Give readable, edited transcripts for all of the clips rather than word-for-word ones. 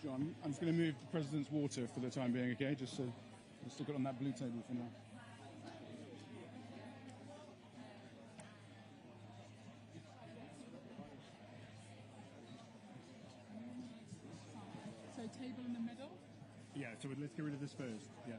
So I'm just going to move the President's water for the time being, okay? Just so we'll stick it on that blue table for now. So table in the middle? Yeah, so let's get rid of this first. Yeah.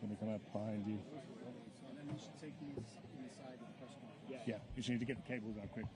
Going to come up behind you. And then you should take these inside of the press conference. Yeah, you just need to get the cables out quick.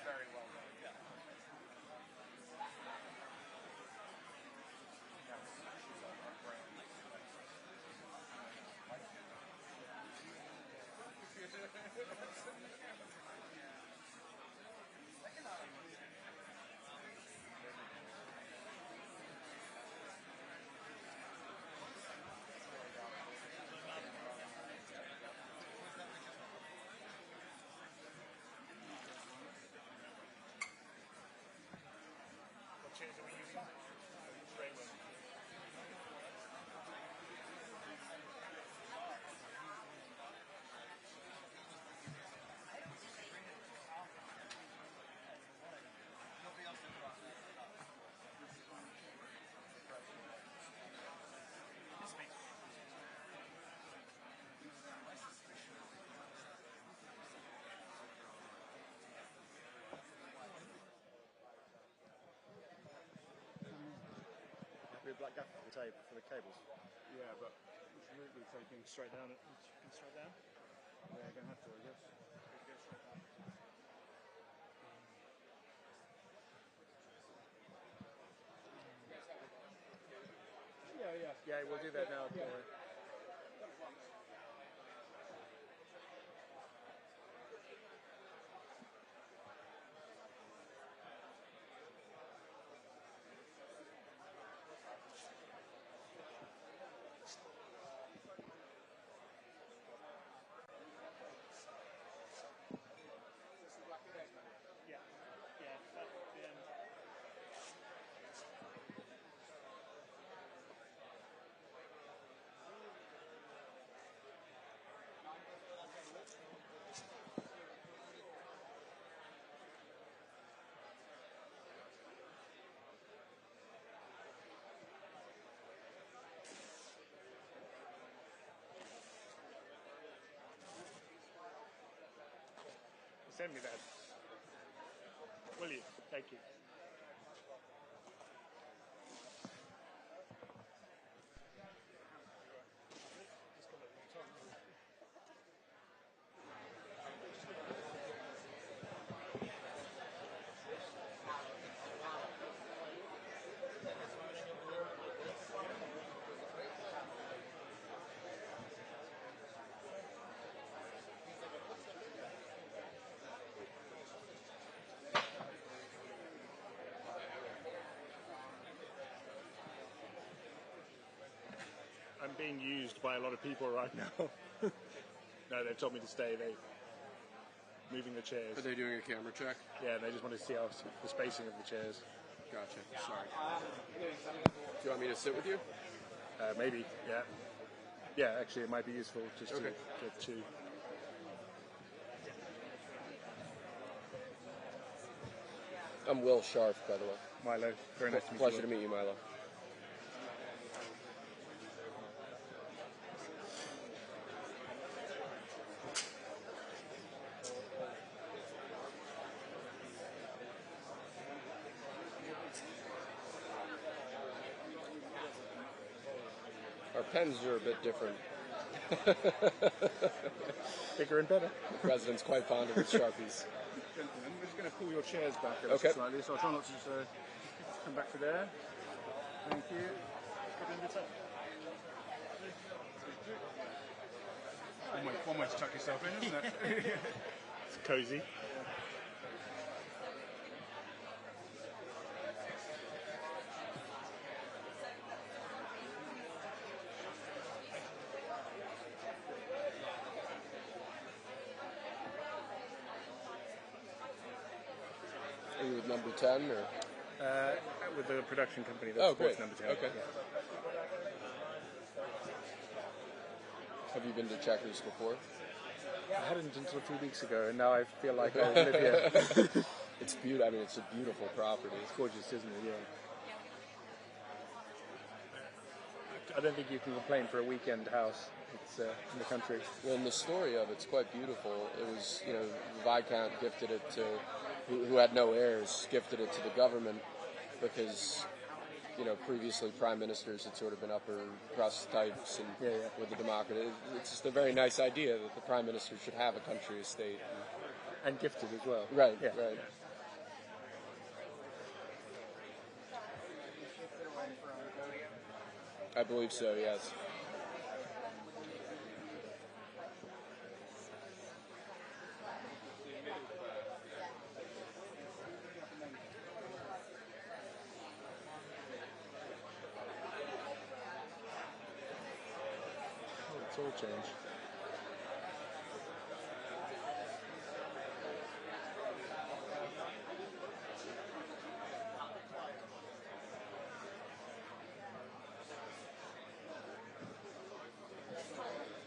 Very well done. Yeah. What chairs are we using? Straight one. Black gap on the table for the cables. Yeah, but we should really be taking straight down. Straight down? Yeah, you're going to have to, I guess. Go straight down. Yeah. Yeah, we'll do that now. Yeah. Send me that. Will you? Thank you. I'm being used by a lot of people right now. No, they've told me to stay. They're moving the chairs. Are they doing a camera check? Yeah, they just want to see how the spacing of the chairs. Gotcha. Sorry. Do you want me to sit with you? Maybe, yeah. Yeah, actually, it might be useful just to get two. I'm Will Sharp, by the way. Milo, very nice to meet you. Pleasure to meet you, Milo. Our pens are a bit different. Bigger and better. The president's quite fond of his Sharpies. Gentlemen, we're just going to pull your chairs back ever so slightly, so I'll try not to just come back to there. Thank you. One way to tuck yourself in, isn't it? It's cozy. Are you with number 10 or? With the production company that supports number 10. Okay. Yeah. Have you been to Chequers before? I hadn't until a few weeks ago, and now I feel like I live here. It's beautiful. I mean, it's a beautiful property. It's gorgeous, isn't it? Yeah. I don't think you can complain for a weekend house. It's in the country. Well, and the story of it's quite beautiful. It was, the Viscount gifted it to, who had no heirs, gifted it to the government because, previously prime ministers had sort of been upper crust types, and with the democracy, it's just a very nice idea that the prime minister should have a country estate. And gifted as well. Right, yeah. right. I believe so, yes. It's all changed.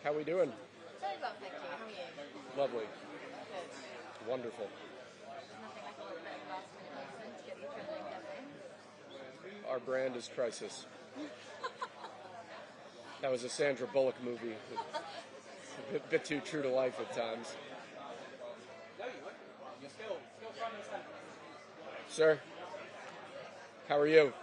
How are we doing? Very well, thank you. How are you? Lovely. Good. Wonderful. Nothing like a little bit of last minute lesson to get the adrenaline going. Our brand is Crisis. That was a Sandra Bullock movie. A bit too true to life at times. Sir, how are you?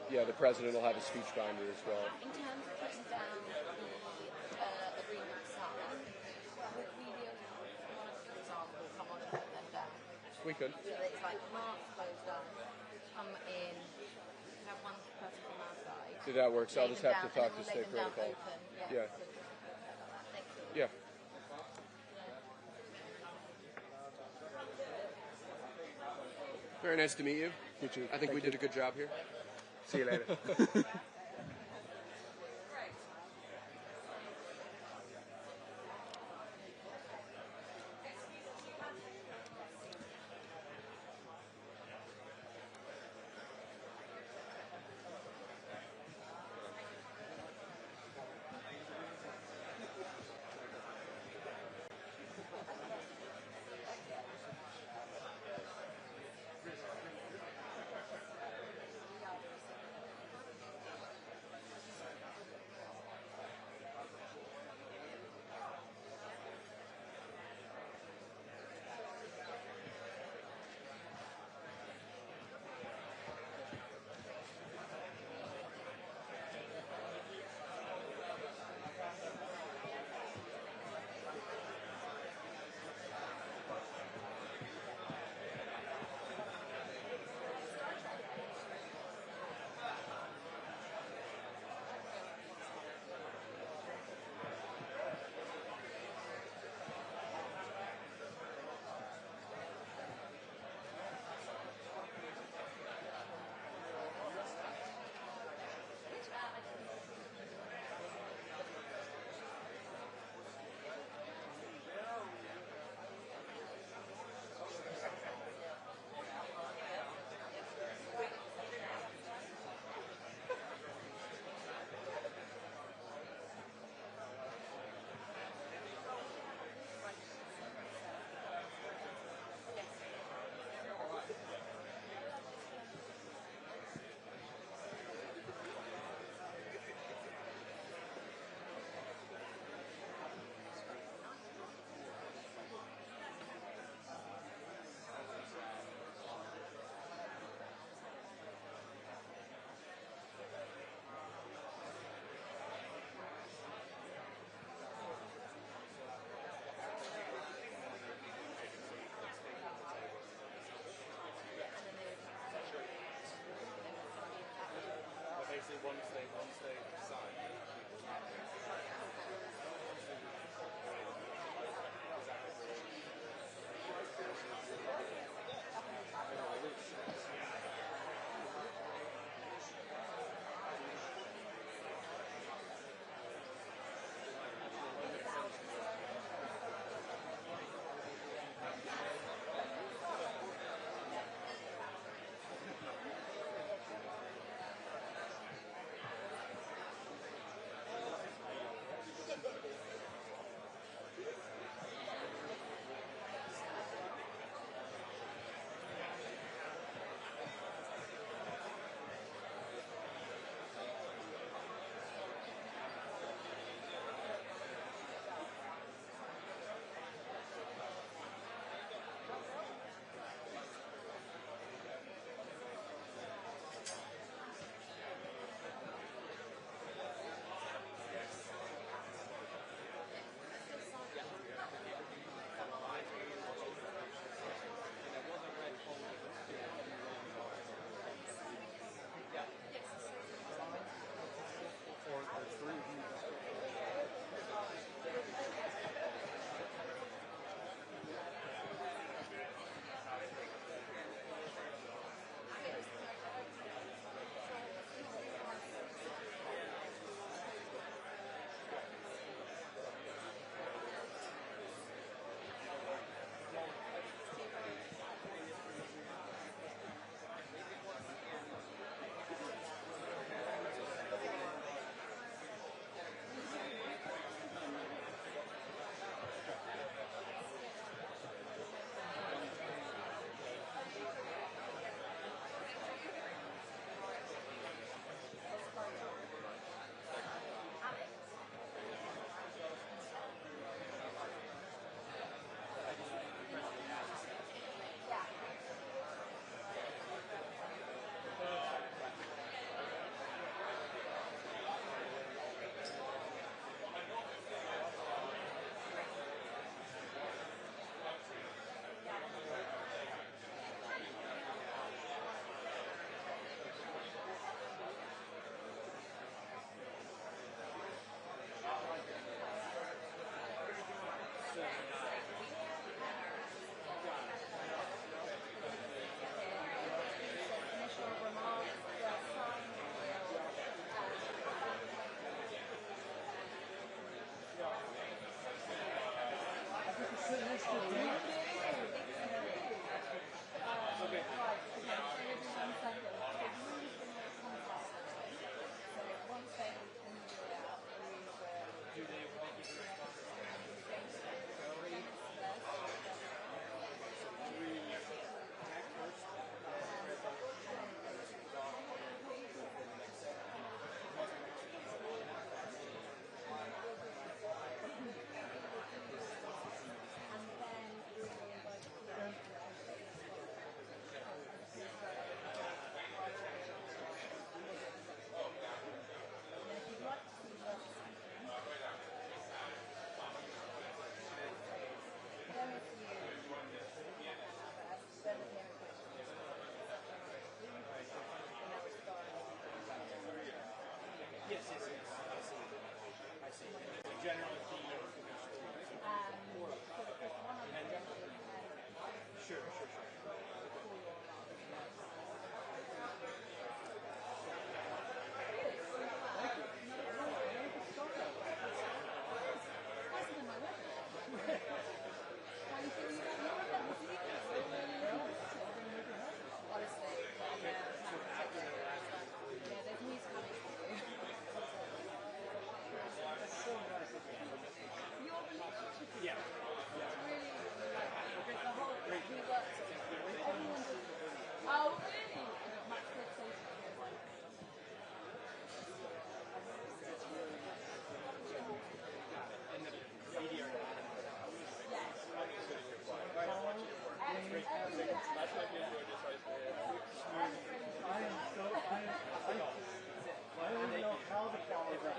Yeah, the president will have a speech binder as well. In terms of putting down the agreement side, would we be able to, for example, come on and put them down? We could. So that it's like mark those down, come in, have one person from our side. See, that works. I'll just have to talk to lay State them down Protocol. open. Yeah. Thank you. Yeah. Very nice to meet you. You too. I think we did a good job here. See you later.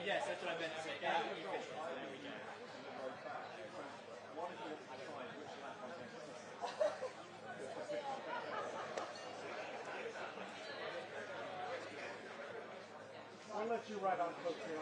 Yes, that's what I meant to say. There we go. Well, I'll let you write on folks here.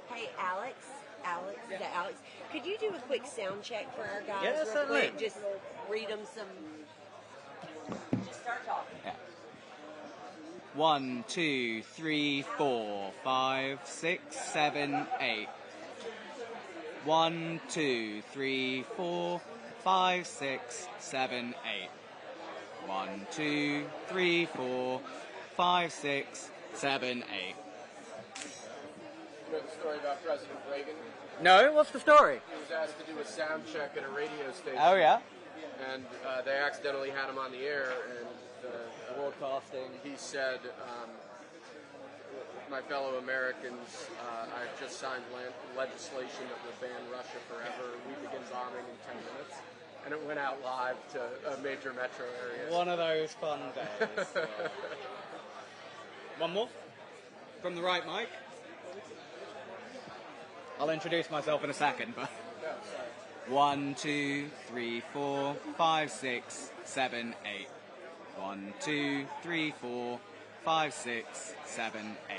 Hey, Alex. Alex, is that Alex? Could you do a quick sound check for our guys? Yeah, real certainly. quick? Just read them some. Just start talking. Yeah. 1, 2, 3, 4, 5, 6, 7, 8. 1, 2, 3, 4, 5, 6, 7, 8. 1, 2, 3, 4, 5, 6, 7, 8. You know the story about President Reagan? No, what's the story? He was asked to do a sound check at a radio station. Oh yeah. And they accidentally had him on the air, and Broadcasting. he said, my fellow Americans, I've just signed legislation that will ban Russia forever. We begin bombing in 10 minutes. And it went out live to a major metro area. One of those fun days. One more? From the right mic? I'll introduce myself in a second, but... 1, 2, 3, 4, 5, 6, 7, 8. 1, 2, 3, 4, 5, 6, 7, 8.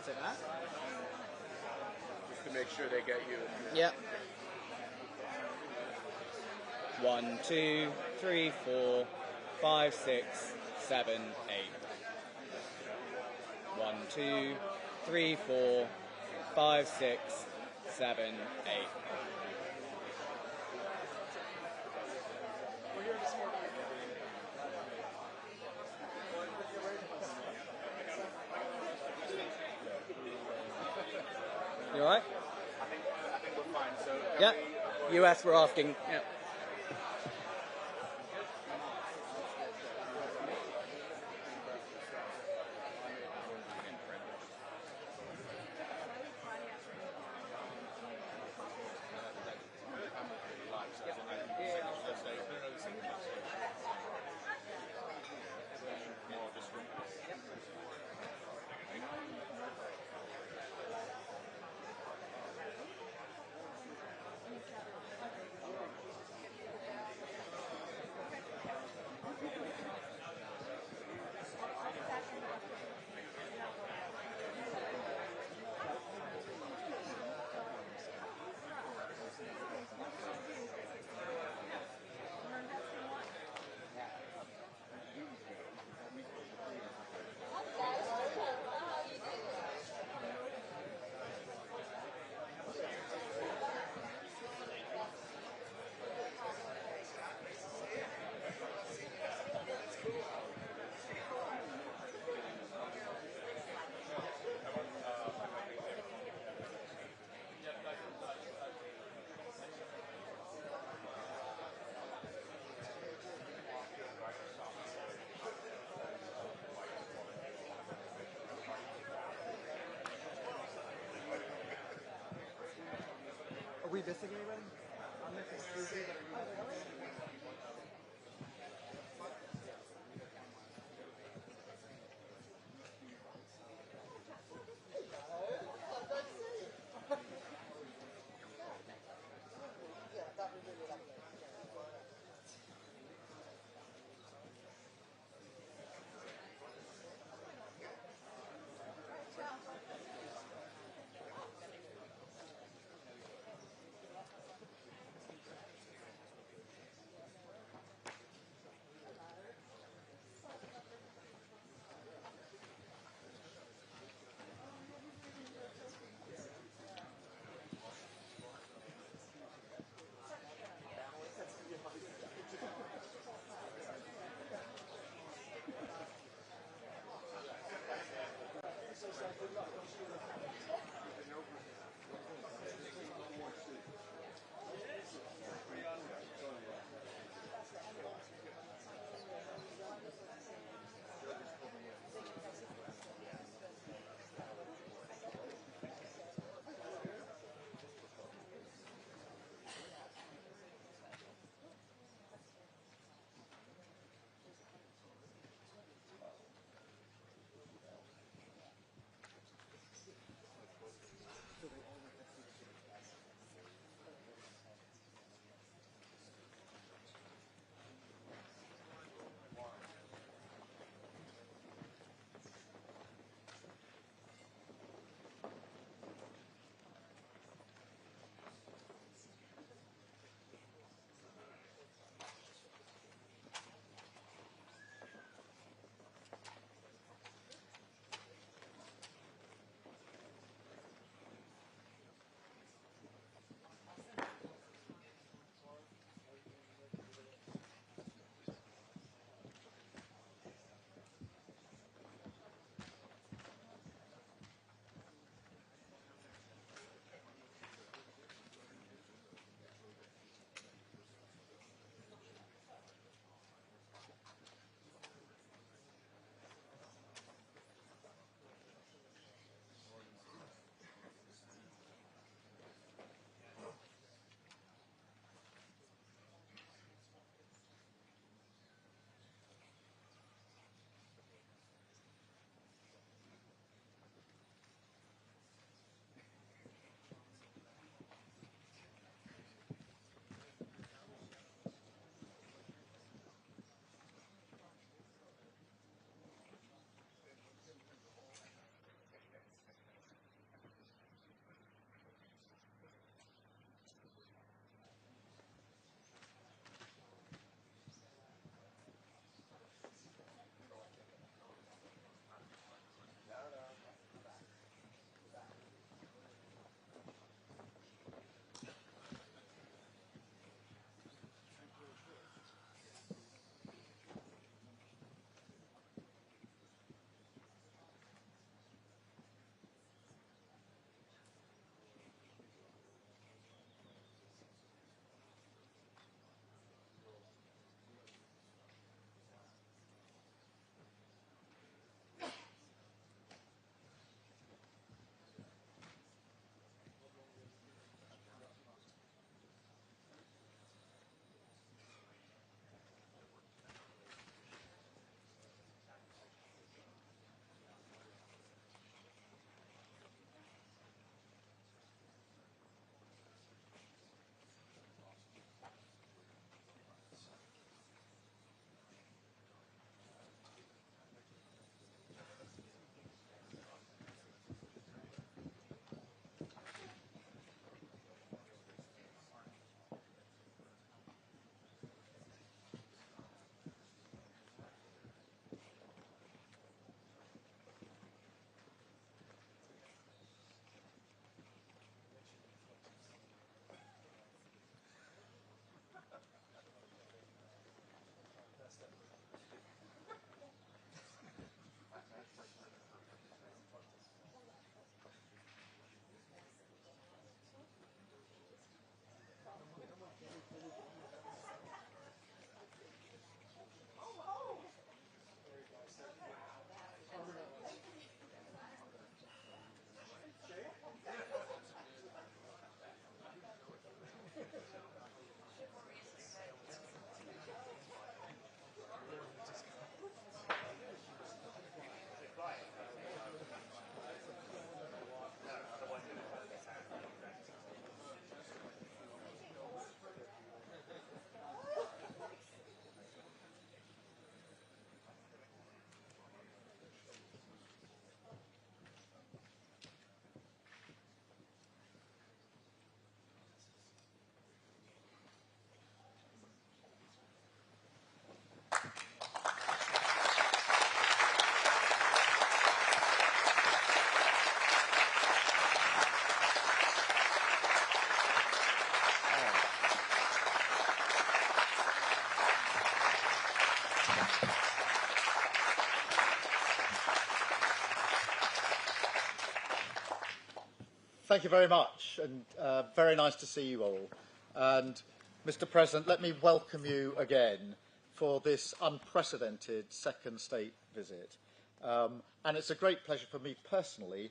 Is it that? Just to make sure they get you. Yep. 1, 2, 3, 4, 5, 6, 7, 8. 1, 2, 3, 4, 5, 6, 7, 8. You alright? I think we're fine. So Yep. US were asking. Yep. Are we missing anybody? Thank you very much, and very nice to see you all. And Mr. President, let me welcome you again for this unprecedented second state visit. And it's a great pleasure for me personally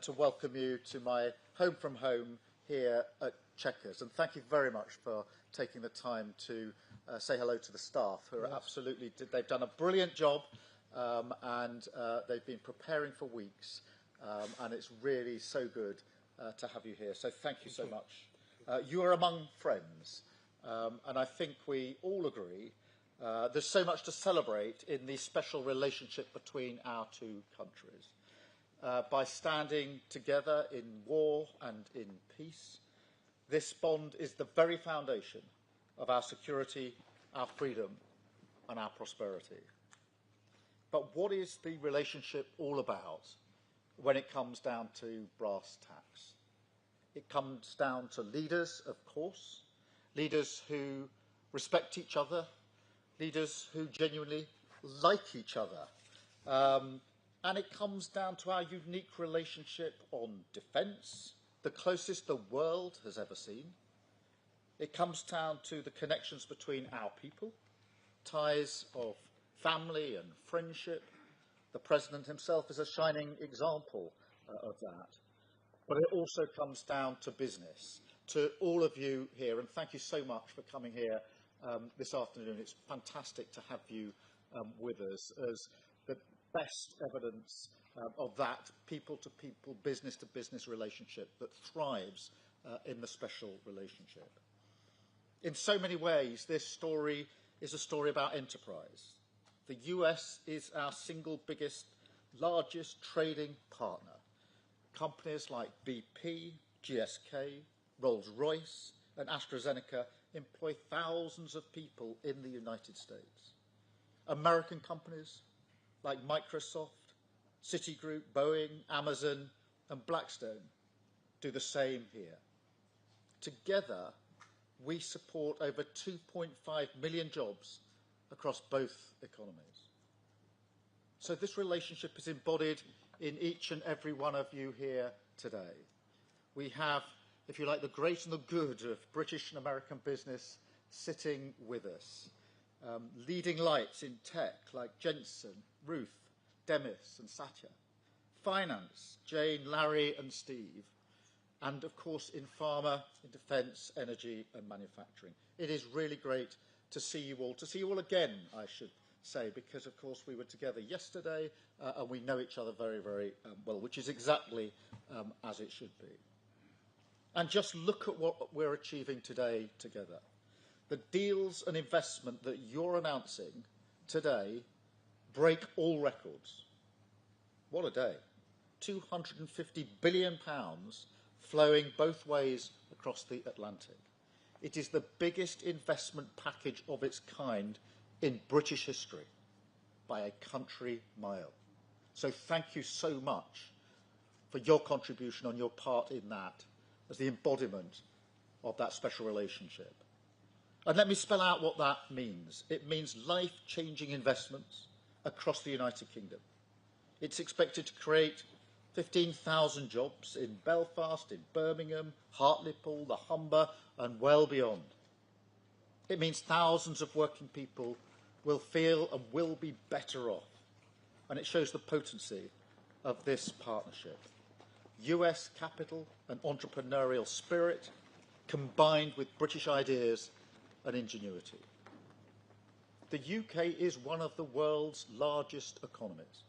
to welcome you to my home from home here at Chequers. And thank you very much for taking the time to say hello to the staff, who are absolutely, they've done a brilliant job, and they've been preparing for weeks. And it's really so good to have you here. So thank you so much. You are among friends, and I think we all agree there's so much to celebrate in the special relationship between our two countries. By standing together in war and in peace, this bond is the very foundation of our security, our freedom, and our prosperity. But what is the relationship all about when it comes down to brass tacks? It comes down to leaders, of course, leaders who respect each other, leaders who genuinely like each other. And it comes down to our unique relationship on defence, the closest the world has ever seen. It comes down to the connections between our people, ties of family and friendship. The President himself is a shining example of that. But it also comes down to business, to all of you here, and thank you so much for coming here this afternoon. It's fantastic to have you with us as the best evidence of that people-to-people, business-to-business relationship that thrives in the special relationship. In so many ways, this story is a story about enterprise. The US is our single biggest, largest trading partner. Companies like BP, GSK, Rolls-Royce and AstraZeneca employ thousands of people in the United States. American companies like Microsoft, Citigroup, Boeing, Amazon and Blackstone do the same here. Together, we support over 2.5 million jobs across both economies. So this relationship is embodied in each and every one of you here today. We have, if you like, the great and the good of British and American business sitting with us. Leading lights in tech like Jensen, Ruth, Demis and Satya. Finance, Jane, Larry and Steve. And of course in pharma, in defence, energy and manufacturing. It is really great to see you all again, I should say, because of course we were together yesterday and we know each other very, very well, which is exactly as it should be. And just look at what we're achieving today together. The deals and investment that you're announcing today break all records. What a day. £250 billion flowing both ways across the Atlantic. It is the biggest investment package of its kind in British history by a country mile. So thank you so much for your contribution on your part in that as the embodiment of that special relationship. And let me spell out what that means. It means life-changing investments across the United Kingdom. It's expected to create 15,000 jobs in Belfast, in Birmingham, Hartlepool, the Humber and well beyond. It means thousands of working people will feel and will be better off. And it shows the potency of this partnership. US capital and entrepreneurial spirit combined with British ideas and ingenuity. The UK is one of the world's largest economies.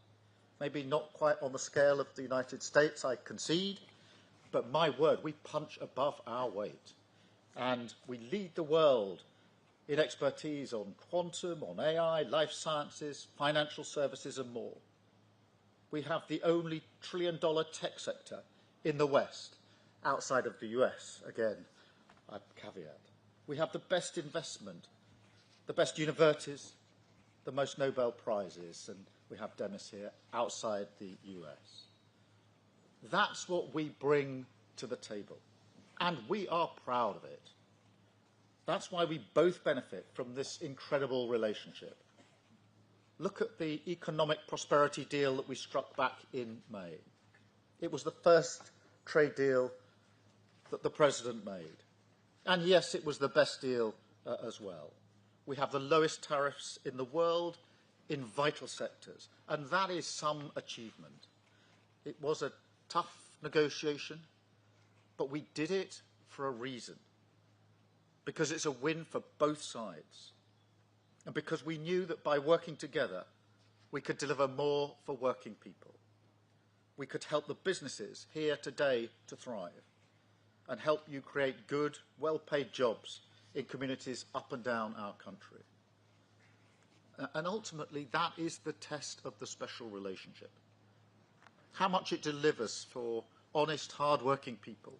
Maybe not quite on the scale of the United States, I concede, but my word, we punch above our weight. And we lead the world in expertise on quantum, on AI, life sciences, financial services and more. We have the only trillion-dollar tech sector in the West, outside of the US, again, I caveat. We have the best investment, the best universities, the most Nobel Prizes, and we have Demis here, outside the US. That's what we bring to the table, and we are proud of it. That's why we both benefit from this incredible relationship. Look at the economic prosperity deal that we struck back in May. It was the first trade deal that the President made. And yes, it was the best deal as well. We have the lowest tariffs in the world in vital sectors, and that is some achievement. It was a tough negotiation, but we did it for a reason, because it's a win for both sides, and because we knew that by working together, we could deliver more for working people. We could help the businesses here today to thrive and help you create good, well-paid jobs in communities up and down our country. And ultimately, that is the test of the special relationship. How much it delivers for honest, hard-working people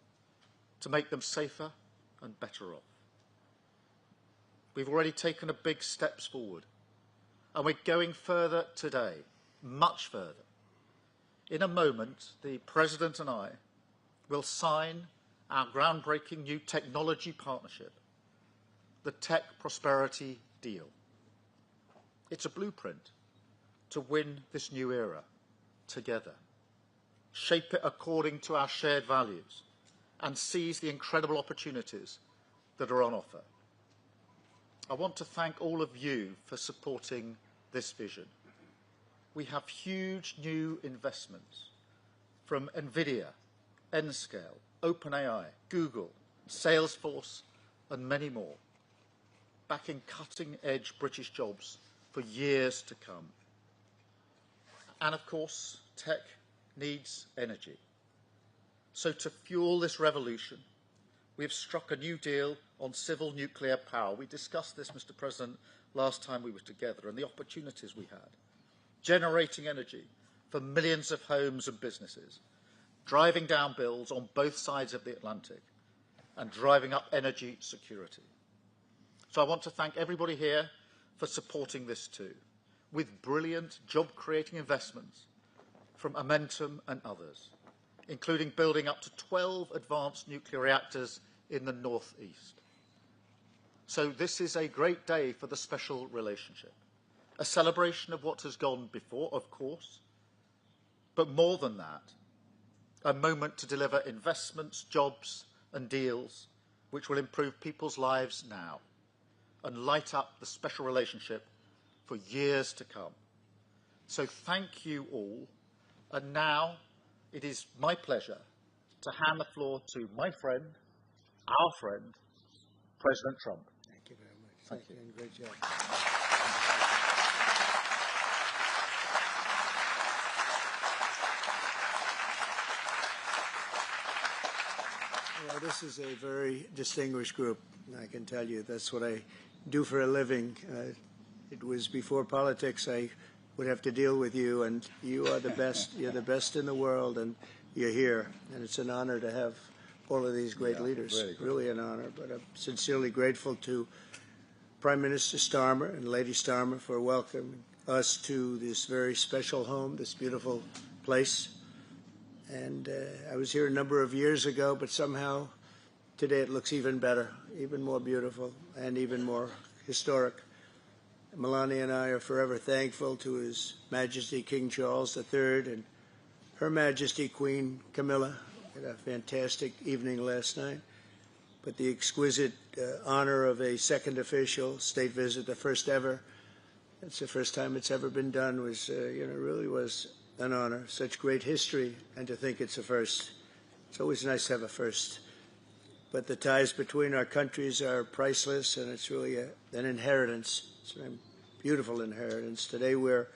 to make them safer and better off. We've already taken a big steps forward, and we're going further today, much further. In a moment, the President and I will sign our groundbreaking new technology partnership, the Tech Prosperity Deal. It's a blueprint to win this new era together, shape it according to our shared values, and seize the incredible opportunities that are on offer. I want to thank all of you for supporting this vision. We have huge new investments from NVIDIA, Nscale, OpenAI, Google, Salesforce, and many more, backing cutting-edge British jobs for years to come. And of course, tech needs energy. So to fuel this revolution, we have struck a new deal on civil nuclear power. We discussed this, Mr. President, last time we were together, and the opportunities we had. Generating energy for millions of homes and businesses, driving down bills on both sides of the Atlantic, and driving up energy security. So I want to thank everybody here for supporting this too, with brilliant job-creating investments from Momentum and others, including building up to 12 advanced nuclear reactors in the northeast. So this is a great day for the special relationship, a celebration of what has gone before, of course, but more than that, a moment to deliver investments, jobs and deals which will improve people's lives now and light up the special relationship for years to come. So thank you all. And now it is my pleasure to hand the floor to my friend, our friend, President Trump. Thank you very much. Thank you. And great job. Well, this is a very distinguished group. I can tell you that's what I do for a living. It was before politics. I would have to deal with you, and you are the best. You're the best in the world, and you're here. And it's an honor to have all of these great leaders. Really an honor. But I'm sincerely grateful to Prime Minister Starmer and Lady Starmer for welcoming us to this very special home, this beautiful place. And I was here a number of years ago, but somehow today it looks even better, even more beautiful, and even more historic. Melania and I are forever thankful to His Majesty King Charles III and Her Majesty Queen Camilla. We had a fantastic evening last night. But the exquisite honor of a second official state visit, the first ever, it's the first time it's ever been done, was, really was an honor. Such great history, and to think it's a first. It's always nice to have a first. But the ties between our countries are priceless, and it's really an inheritance. It's a beautiful inheritance. Today we're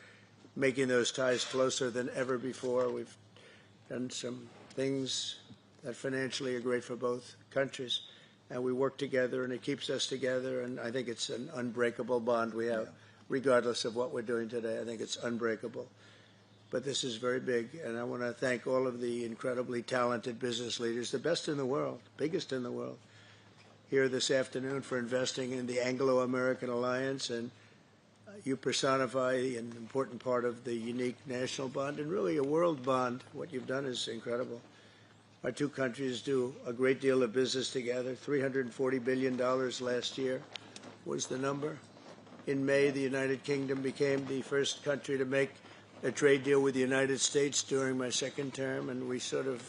making those ties closer than ever before. We've done some things that financially are great for both countries, and we work together, and it keeps us together, and I think it's an unbreakable bond we have, regardless of what we're doing today. I think it's unbreakable. But this is very big, and I want to thank all of the incredibly talented business leaders, the best in the world, biggest in the world, here this afternoon for investing in the Anglo-American Alliance, and you personify an important part of the unique national bond and really a world bond. What you've done is incredible. Our two countries do a great deal of business together. $340 billion last year was the number. In May, the United Kingdom became the first country to make a trade deal with the United States during my second term, and we sort of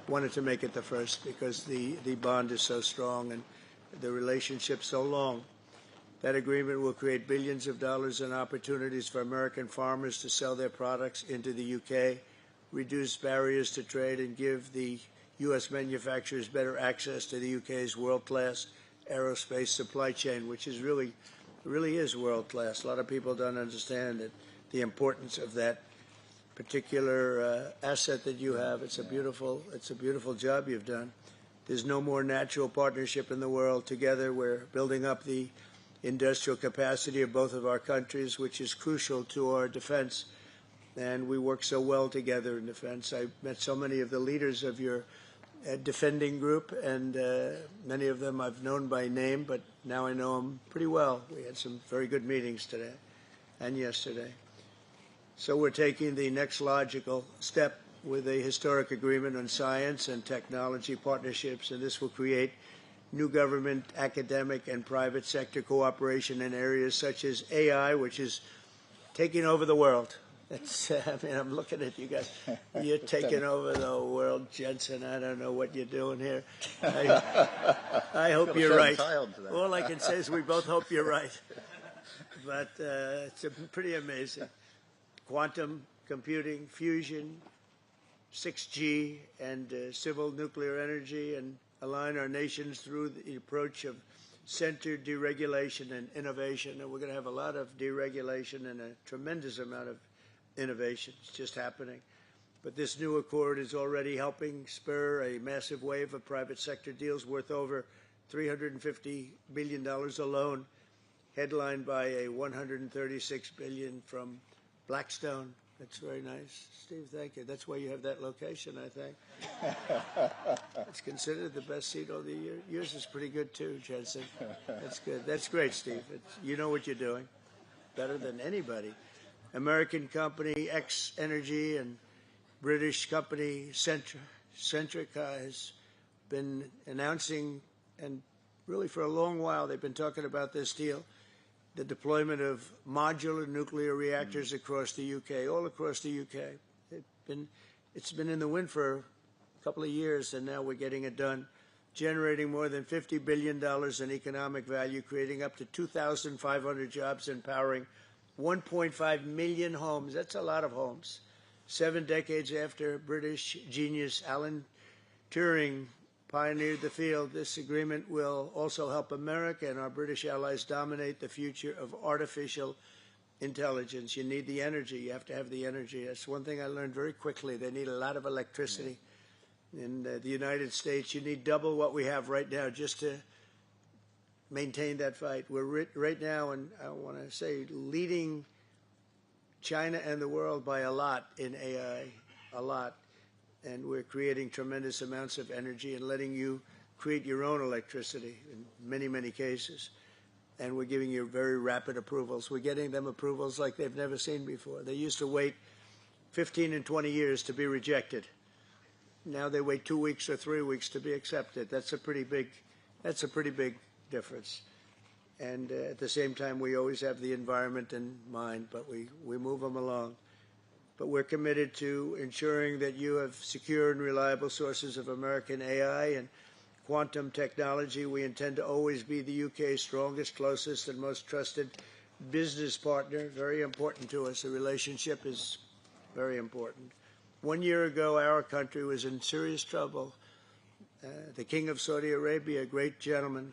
wanted to make it the first because the bond is so strong and the relationship so long. That agreement will create billions of dollars in opportunities for American farmers to sell their products into the UK, reduce barriers to trade, and give the U.S. manufacturers better access to the UK's world-class aerospace supply chain, which is really is world-class. A lot of people don't understand it, the importance of that particular asset that you have. It's a beautiful job you've done. There's no more natural partnership in the world. Together, we're building up the industrial capacity of both of our countries, which is crucial to our defense. And we work so well together in defense. I met so many of the leaders of your defending group, and many of them I've known by name, but now I know them pretty well. We had some very good meetings today and yesterday. So we're taking the next logical step with a historic agreement on science and technology partnerships, and this will create new government, academic, and private sector cooperation in areas such as AI, which is taking over the world. I'm looking at you guys. You're taking over the world, Jensen. I don't know what you're doing here. I hope you're right. All I can say is we both hope you're right. But it's pretty amazing. Quantum computing, fusion, 6G, and civil nuclear energy, and align our nations through the approach of centered deregulation and innovation. And we're going to have a lot of deregulation and a tremendous amount of innovation. It's just happening. But this new accord is already helping spur a massive wave of private sector deals worth over $350 billion alone, headlined by a $136 billion from Blackstone. That's very nice. Steve, thank you. That's why you have that location, I think. It's considered the best seat of the year. Yours is pretty good, too, Jensen. That's good. That's great, Steve. You know what you're doing better than anybody. American company X Energy and British company Centrica has been announcing, and really for a long while they've been talking about this deal, the deployment of modular nuclear reactors across the UK, all across the UK. It's been in the wind for a couple of years, and now we're getting it done, generating more than $50 billion in economic value, creating up to 2,500 jobs, and powering 1.5 million homes. That's a lot of homes. 7 decades after British genius Alan Turing pioneered the field, this agreement will also help America and our British allies dominate the future of artificial intelligence. You need the energy. You have to have the energy. That's one thing I learned very quickly. They need a lot of electricity. In the United States, you need double what we have right now just to maintain that fight. We're right now, and I want to say, leading China and the world by a lot in AI, a lot. And we're creating tremendous amounts of energy and letting you create your own electricity in many, many cases. And we're giving you very rapid approvals. We're getting them approvals like they've never seen before. They used to wait 15 and 20 years to be rejected. Now they wait 2 weeks or 3 weeks to be accepted. That's a pretty big difference. And at the same time, we always have the environment in mind, but we move them along. But we're committed to ensuring that you have secure and reliable sources of American AI and quantum technology. We intend to always be the UK's strongest, closest, and most trusted business partner. Very important to us. The relationship is very important. 1 year ago, our country was in serious trouble. The King of Saudi Arabia, great gentleman,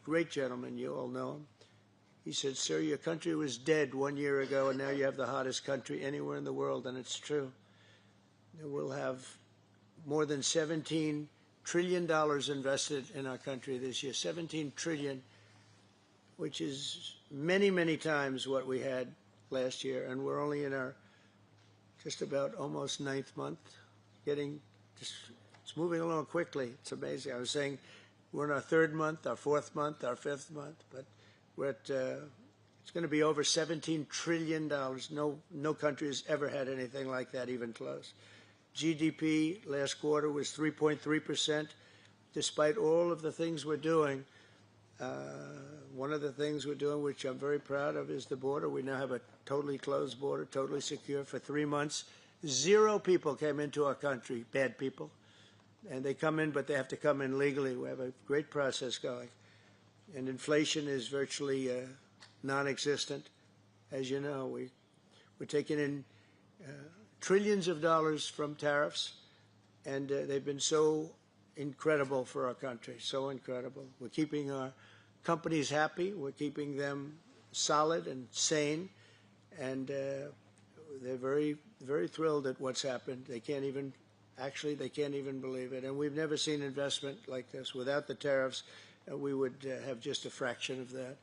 you all know him. He said, "Sir, your country was dead 1 year ago, and now you have the hottest country anywhere in the world," and it's true. We'll have more than $17 trillion invested in our country this year, 17 trillion, which is many, many times what we had last year, and we're only in our just about almost 9th month, it's moving along quickly. It's amazing. I was saying we're in our 3rd month, our 4th month, our 5th month, but we're at, it's going to be over $17 trillion. No country has ever had anything like that, even close. GDP last quarter was 3.3%. Despite all of the things we're doing, one of the things we're doing, which I'm very proud of, is the border. We now have a totally closed border, totally secure for 3 months. 0 people came into our country, bad people. And they come in, but they have to come in legally. We have a great process going. And inflation is virtually non-existent. As you know, we're taking in trillions of dollars from tariffs, and they've been so incredible for our country, so incredible. We're keeping our companies happy. We're keeping them solid and sane, and they're very, very thrilled at what's happened. They can't even believe it. And we've never seen investment like this. Without the tariffs, we would have just a fraction of that.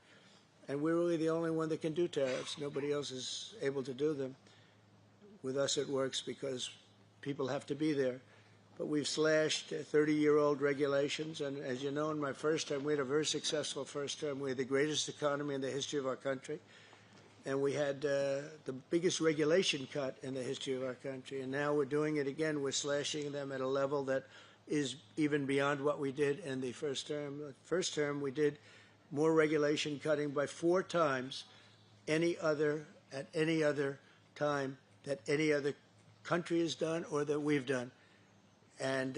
And we're really the only one that can do tariffs. Nobody else is able to do them. With us, it works because people have to be there. But we've slashed 30-year-old regulations. And as you know, in my first term, we had a very successful first term. We had the greatest economy in the history of our country. And we had the biggest regulation cut in the history of our country. And now we're doing it again. We're slashing them at a level that is even beyond what we did in the first term. The first term, we did more regulation cutting by 4 times at any other time that any other country has done or that we've done. And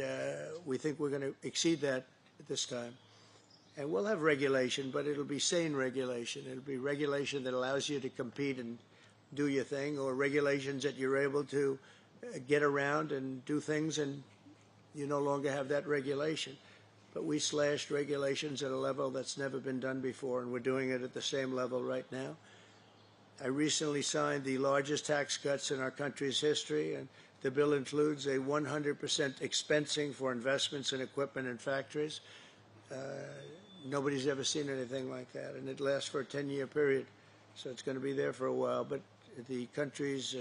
we think we're going to exceed that this time. And we'll have regulation, but it'll be sane regulation. It'll be regulation that allows you to compete and do your thing, or regulations that you're able to get around and do things and you no longer have that regulation. But we slashed regulations at a level that's never been done before, and we're doing it at the same level right now. I recently signed the largest tax cuts in our country's history, and the bill includes a 100% expensing for investments in equipment and factories. Nobody's ever seen anything like that, and it lasts for a 10-year period, so it's going to be there for a while. But the countries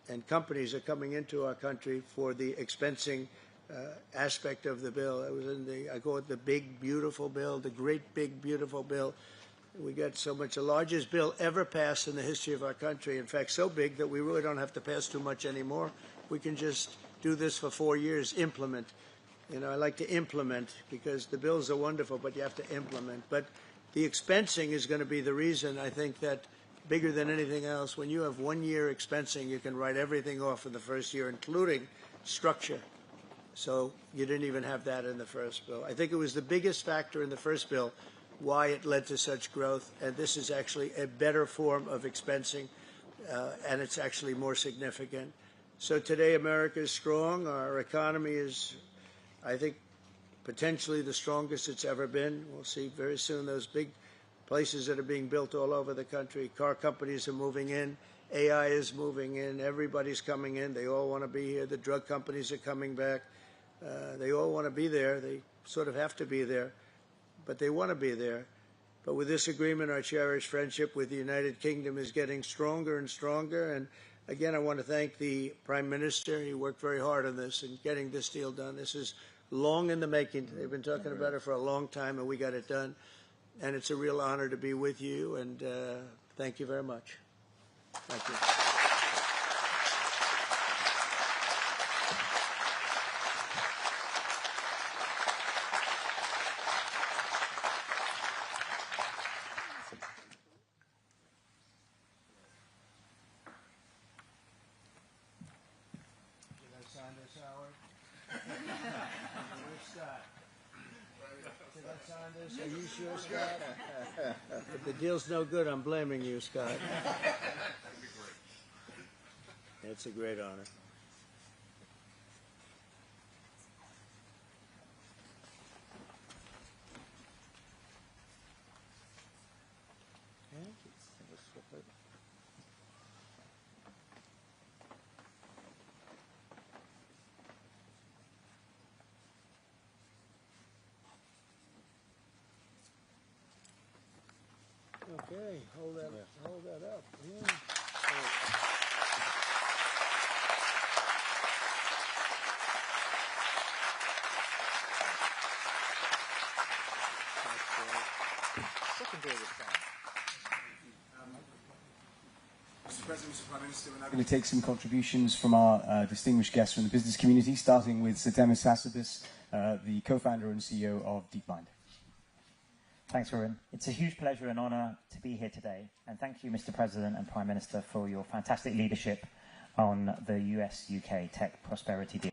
and companies are coming into our country for the expensing aspect of the bill. It was in I call it the big, beautiful bill, the great, big, beautiful bill. We got so much, the largest bill ever passed in the history of our country. In fact, so big that we really don't have to pass too much anymore. We can just do this for 4 years, implement. You know, I like to implement because the bills are wonderful, but you have to implement. But the expensing is going to be the reason, I think, that bigger than anything else, when you have 1 year expensing, you can write everything off in the first year, including structure. So you didn't even have that in the first bill. I think it was the biggest factor in the first bill why it led to such growth, and this is actually a better form of expensing, and it's actually more significant. So today America is strong. Our economy is, I think, potentially the strongest it's ever been. We'll see very soon those big places that are being built all over the country. Car companies are moving in. AI is moving in. Everybody's coming in. They all want to be here. The drug companies are coming back. They all want to be there. They sort of have to be there, but they want to be there. But with this agreement, our cherished friendship with the United Kingdom is getting stronger and stronger. And again, I want to thank the Prime Minister. He worked very hard on this and getting this deal done. This is long in the making. They've been talking about it for a long time, and we got it done. And it's a real honor to be with you, and thank you very much. Thank you. Are you sure, Scott? If the deal's no good, I'm blaming you, Scott. It's a great honor. Okay, hold that up. Yeah. Mr. President, Mr. Prime Minister, we're now going to take some contributions from our distinguished guests from the business community, starting with Setemis Hassabis, the co-founder and CEO of DeepMind. Thanks, Warren. It's a huge pleasure and honour to be here today, and thank you, Mr. President and Prime Minister, for your fantastic leadership on the US-UK tech prosperity deal.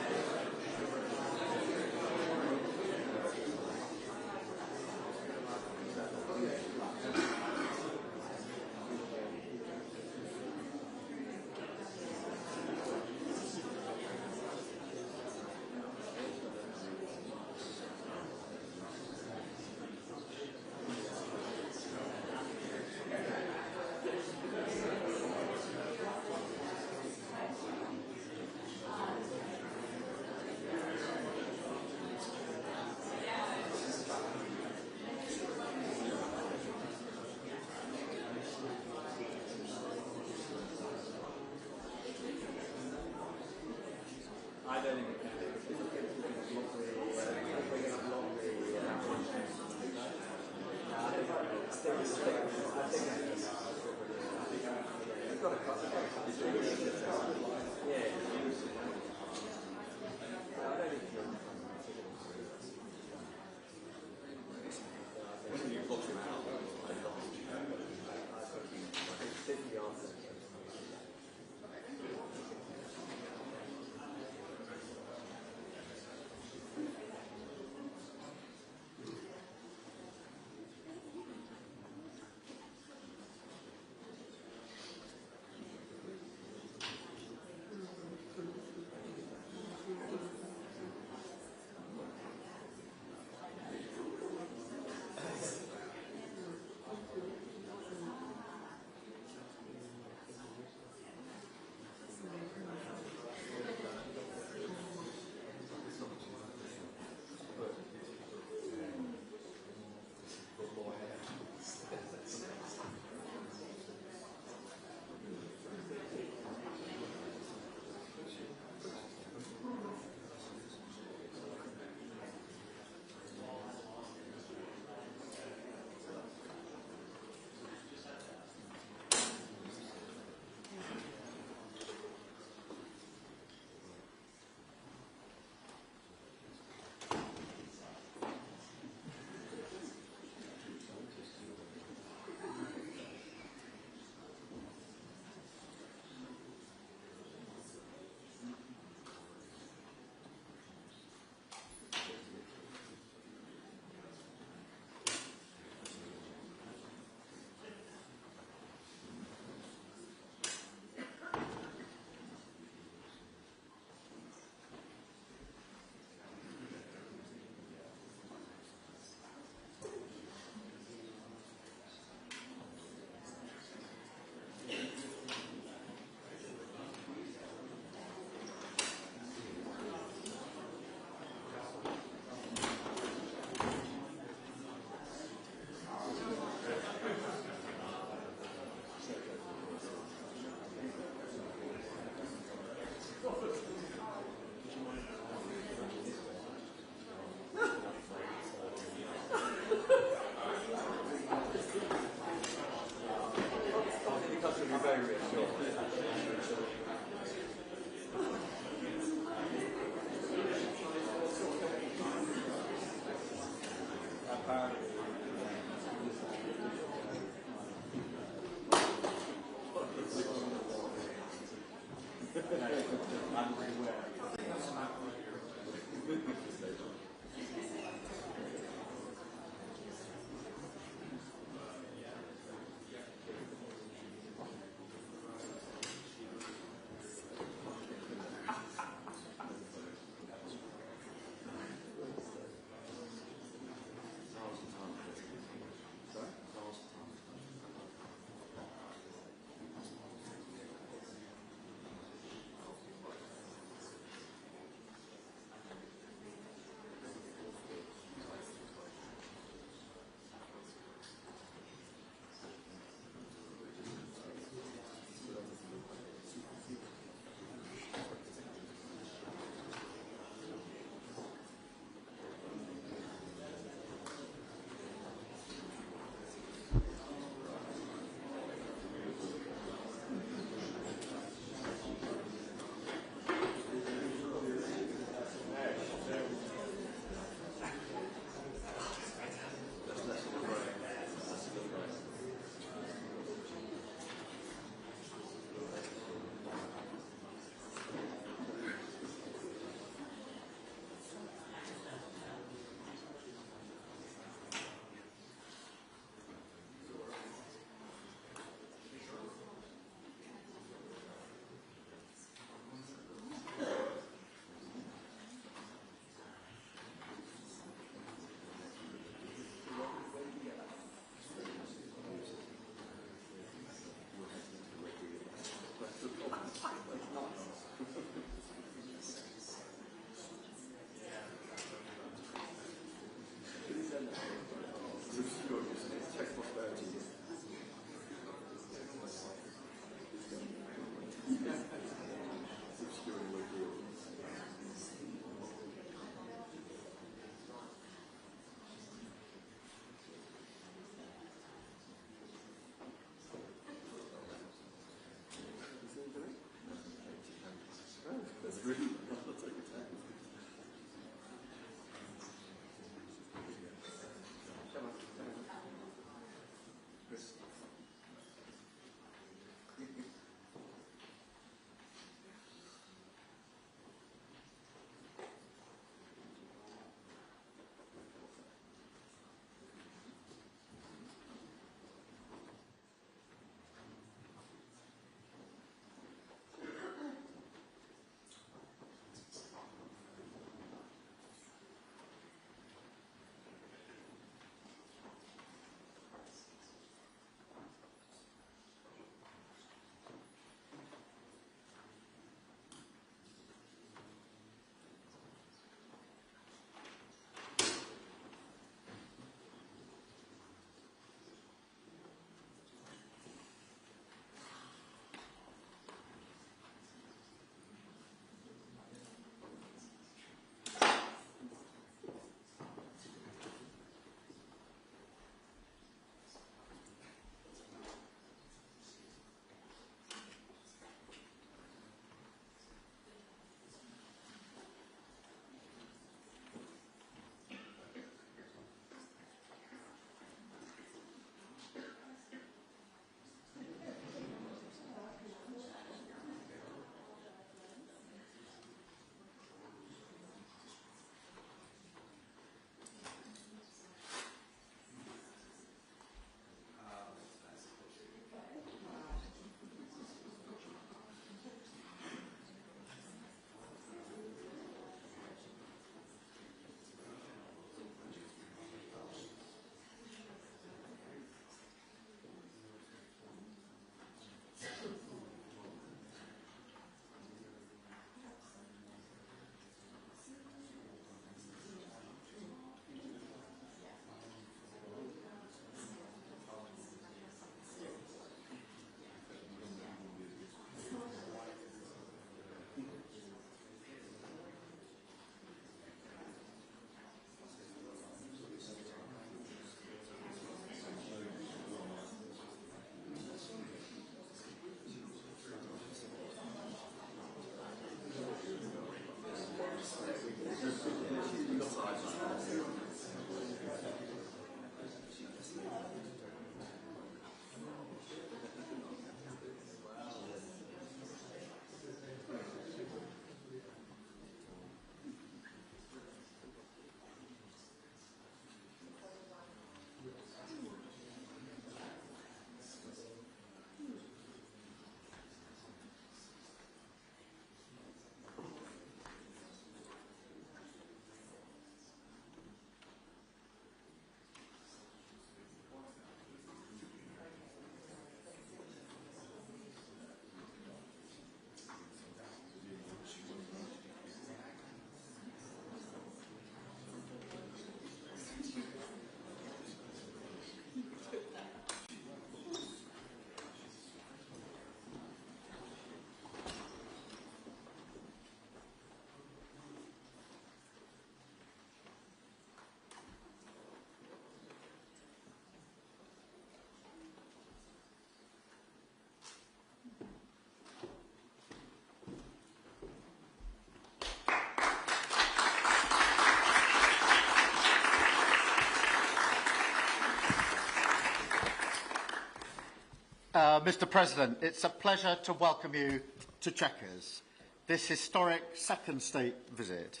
Mr. President, it's a pleasure to welcome you to Chequers. This historic second state visit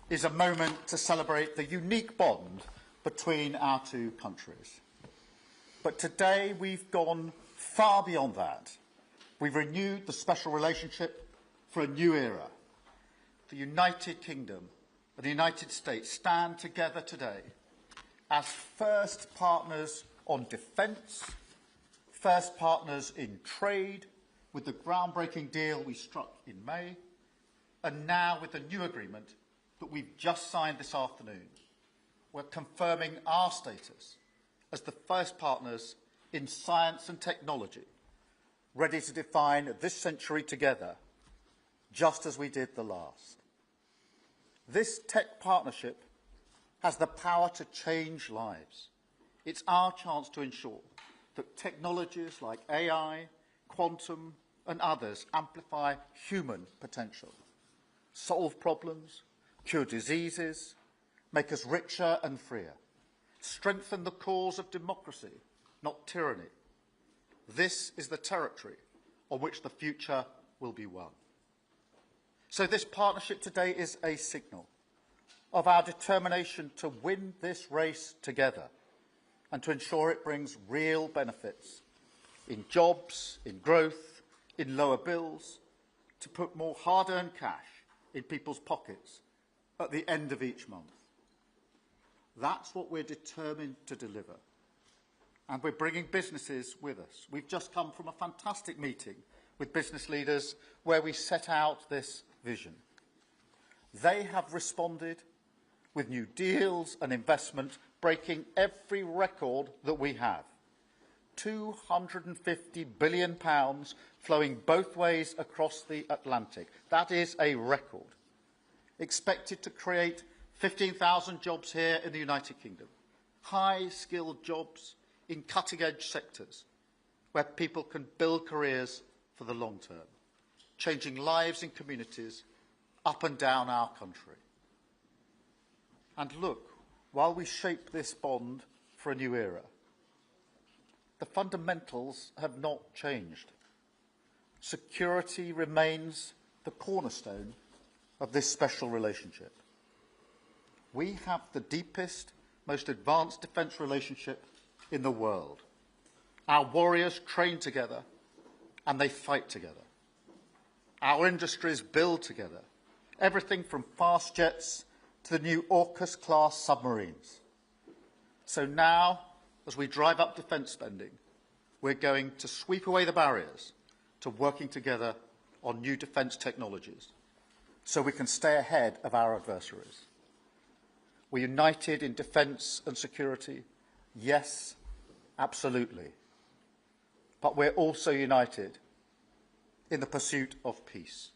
is a moment to celebrate the unique bond between our two countries. But today we've gone far beyond that. We've renewed the special relationship for a new era. The United Kingdom and the United States stand together today as first partners on defence, first partners in trade, with the groundbreaking deal we struck in May, and now with the new agreement that we've just signed this afternoon. We're confirming our status as the first partners in science and technology, ready to define this century together, just as we did the last. This tech partnership has the power to change lives. It's our chance to ensure that technologies like AI, quantum, and others amplify human potential, solve problems, cure diseases, make us richer and freer, strengthen the cause of democracy, not tyranny. This is the territory on which the future will be won. So this partnership today is a signal of our determination to win this race together and to ensure it brings real benefits in jobs, in growth, in lower bills, to put more hard-earned cash in people's pockets at the end of each month. That's what we're determined to deliver. And we're bringing businesses with us. We've just come from a fantastic meeting with business leaders where we set out this vision. They have responded with new deals and investment, breaking every record that we have. £250 billion flowing both ways across the Atlantic. That is a record. Expected to create 15,000 jobs here in the United Kingdom. High-skilled jobs in cutting-edge sectors where people can build careers for the long term, changing lives in communities up and down our country. And look, while we shape this bond for a new era, the fundamentals have not changed. Security remains the cornerstone of this special relationship. We have the deepest, most advanced defence relationship in the world. Our warriors train together and they fight together. Our industries build together, everything from fast jets to the new AUKUS-class submarines. So now, as we drive up defence spending, we're going to sweep away the barriers to working together on new defence technologies so we can stay ahead of our adversaries. We're united in defence and security. Yes, absolutely. But we're also united in the pursuit of peace.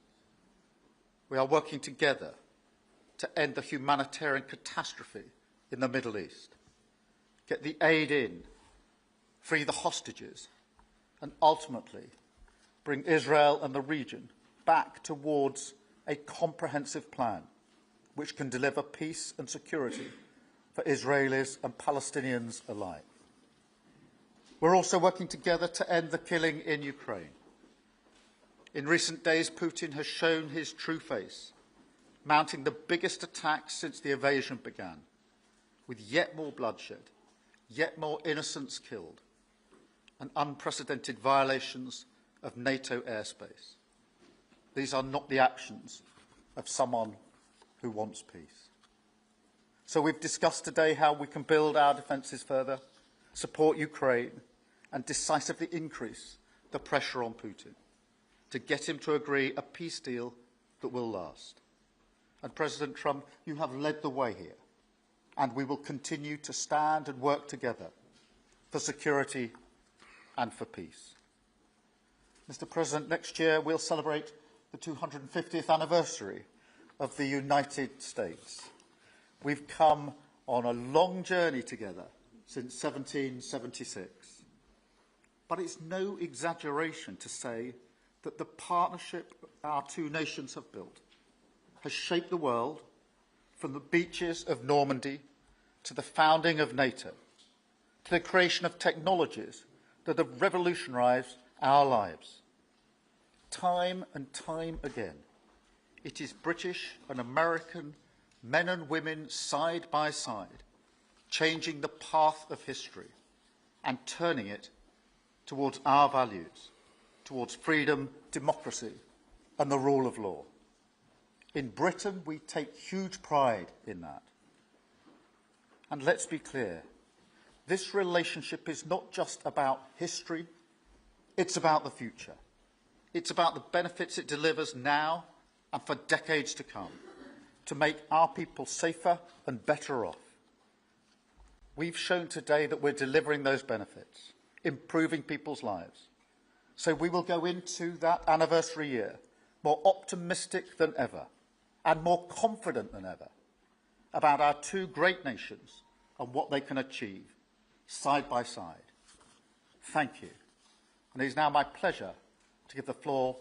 We are working together to end the humanitarian catastrophe in the Middle East, get the aid in, free the hostages, and ultimately bring Israel and the region back towards a comprehensive plan which can deliver peace and security for Israelis and Palestinians alike. We're also working together to end the killing in Ukraine. In recent days, Putin has shown his true face, mounting the biggest attacks since the invasion began, with yet more bloodshed, yet more innocents killed, and unprecedented violations of NATO airspace. These are not the actions of someone who wants peace. So we've discussed today how we can build our defences further, support Ukraine, and decisively increase the pressure on Putin to get him to agree a peace deal that will last. And President Trump, you have led the way here, and we will continue to stand and work together for security and for peace. Mr. President, next year we'll celebrate the 250th anniversary of the United States. We've come on a long journey together since 1776. But it's no exaggeration to say that the partnership our two nations have built has shaped the world from the beaches of Normandy to the founding of NATO, to the creation of technologies that have revolutionised our lives. Time and time again, it is British and American men and women side by side, changing the path of history and turning it towards our values, towards freedom, democracy, and the rule of law. In Britain, we take huge pride in that. And let's be clear, this relationship is not just about history, it's about the future. It's about the benefits it delivers now and for decades to come, to make our people safer and better off. We've shown today that we're delivering those benefits, improving people's lives. So we will go into that anniversary year more optimistic than ever and more confident than ever about our two great nations and what they can achieve side by side. Thank you. And it is now my pleasure to give the floor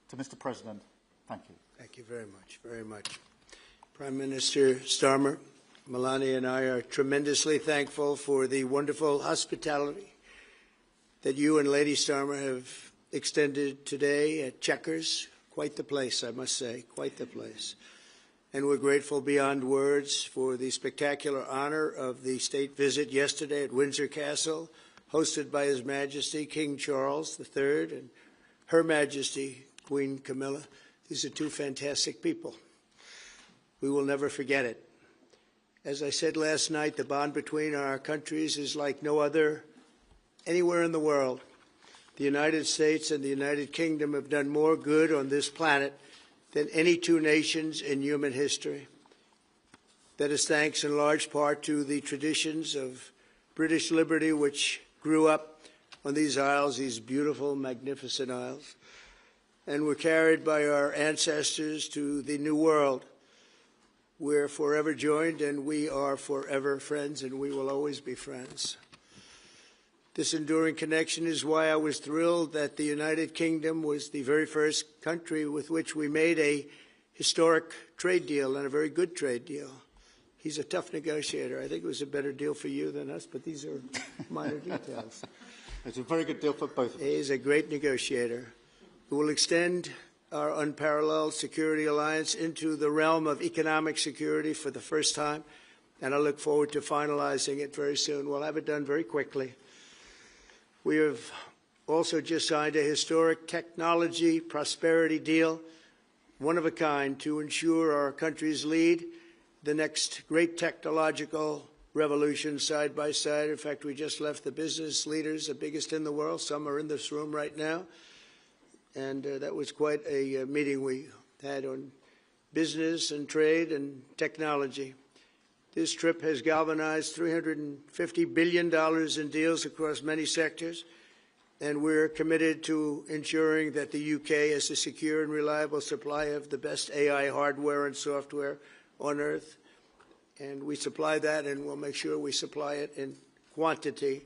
to Mr. President. Thank you. Thank you very much, very much. Prime Minister Starmer, Melania and I are tremendously thankful for the wonderful hospitality that you and Lady Starmer have extended today at Chequers. Quite the place, I must say, quite the place. And we're grateful beyond words for the spectacular honor of the state visit yesterday at Windsor Castle, hosted by His Majesty King Charles III and Her Majesty Queen Camilla. These are two fantastic people. We will never forget it. As I said last night, the bond between our countries is like no other anywhere in the world. The United States and the United Kingdom have done more good on this planet than any two nations in human history. That is thanks in large part to the traditions of British liberty, which grew up on these isles, these beautiful, magnificent isles, and were carried by our ancestors to the New World. We're forever joined, and we are forever friends, and we will always be friends. This enduring connection is why I was thrilled that the United Kingdom was the very first country with which we made a historic trade deal, and a very good trade deal. He's a tough negotiator. I think it was a better deal for you than us, but these are minor details. It's a very good deal for both of us. He's a great negotiator. We will extend our unparalleled security alliance into the realm of economic security for the first time, and I look forward to finalizing it very soon. We'll have it done very quickly. We have also just signed a historic technology prosperity deal, one of a kind, to ensure our countries lead the next great technological revolution side by side. In fact, we just left the business leaders, the biggest in the world. Some are in this room right now. And that was quite a meeting we had on business and trade and technology. This trip has galvanized $350 billion in deals across many sectors, and we're committed to ensuring that the UK has a secure and reliable supply of the best AI hardware and software on Earth. And we supply that, and we'll make sure we supply it in quantity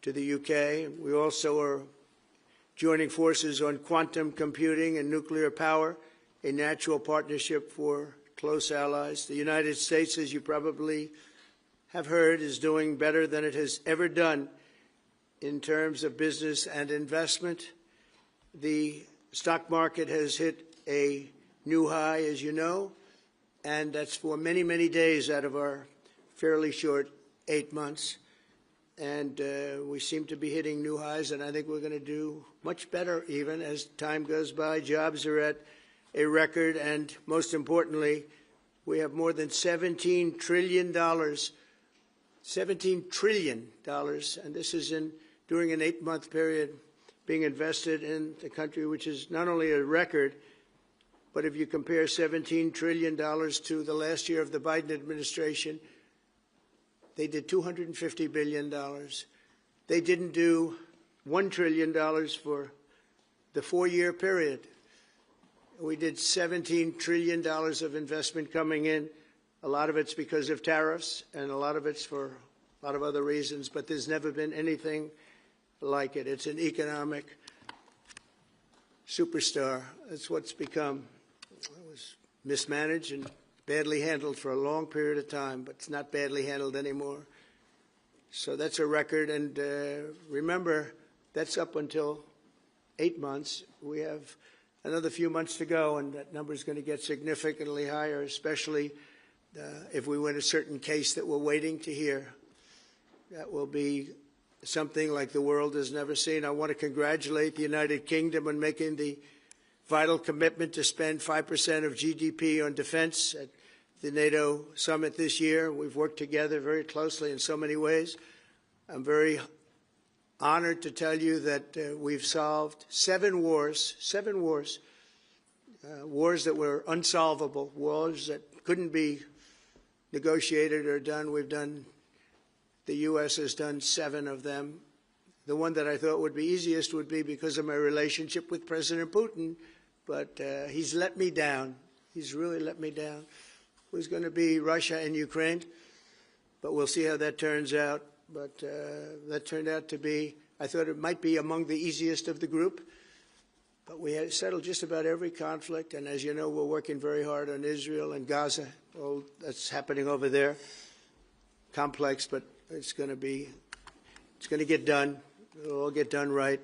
to the UK. We also are joining forces on quantum computing and nuclear power, a natural partnership for close allies. The United States, as you probably have heard, is doing better than it has ever done in terms of business and investment. The stock market has hit a new high, as you know, and that's for many, many days out of our fairly short 8 months. And we seem to be hitting new highs, and I think we're going to do much better even as time goes by. Jobs are at a record, and most importantly, we have more than $17 trillion, $17 trillion, and this is during an 8-month period being invested in the country, which is not only a record, but if you compare $17 trillion to the last year of the Biden administration, they did $250 billion. They didn't do $1 trillion for the 4-year period. We did $17 trillion of investment coming in. A lot of it's because of tariffs, and a lot of it's for a lot of other reasons, but there's never been anything like it. It's an economic superstar. That's what's become. It was mismanaged and badly handled for a long period of time, but it's not badly handled anymore. So that's a record, and remember, that's up until 8 months. We have another few months to go, and that number is going to get significantly higher, especially if we win a certain case that we're waiting to hear. That will be something like the world has never seen. I want to congratulate the United Kingdom on making the vital commitment to spend 5% of GDP on defense at the NATO summit this year. We've worked together very closely in so many ways. I'm very honored to tell you that we've solved 7 wars, wars that were unsolvable, wars that couldn't be negotiated or done. The U.S. has done 7 of them. The one that I thought would be easiest would be because of my relationship with President Putin, but he's let me down. He's really let me down. It was going to be Russia and Ukraine, but we'll see how that turns out. But that turned out to be, I thought it might be among the easiest of the group, but we had settled just about every conflict, and as you know, we're working very hard on Israel and Gaza. All that's happening over there. Complex, but it's going to get done. It'll all get done right.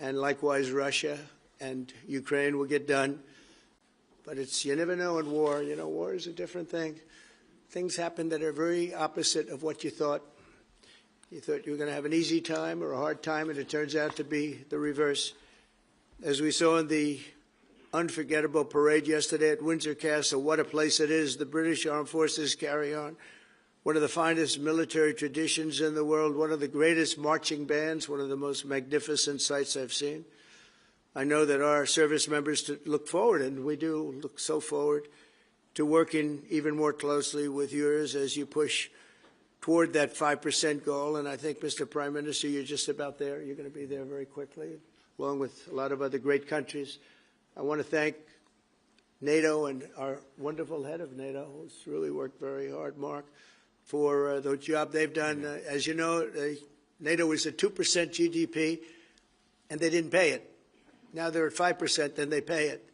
And likewise, Russia and Ukraine will get done. But you never know in war. You know, war is a different thing. Things happen that are very opposite of what you thought. You thought you were going to have an easy time or a hard time, and it turns out to be the reverse. As we saw in the unforgettable parade yesterday at Windsor Castle, what a place it is. The British Armed Forces carry on one of the finest military traditions in the world, one of the greatest marching bands, one of the most magnificent sights I've seen. I know that our service members look forward, and we do look so forward to working even more closely with yours as you push toward that 5% goal. And I think, Mr. Prime Minister, you're just about there. You're going to be there very quickly, along with a lot of other great countries. I want to thank NATO and our wonderful head of NATO, who's really worked very hard, Mark, for the job they've done. As you know, NATO was at 2% GDP, and they didn't pay it. Now they're at 5%, then they pay it.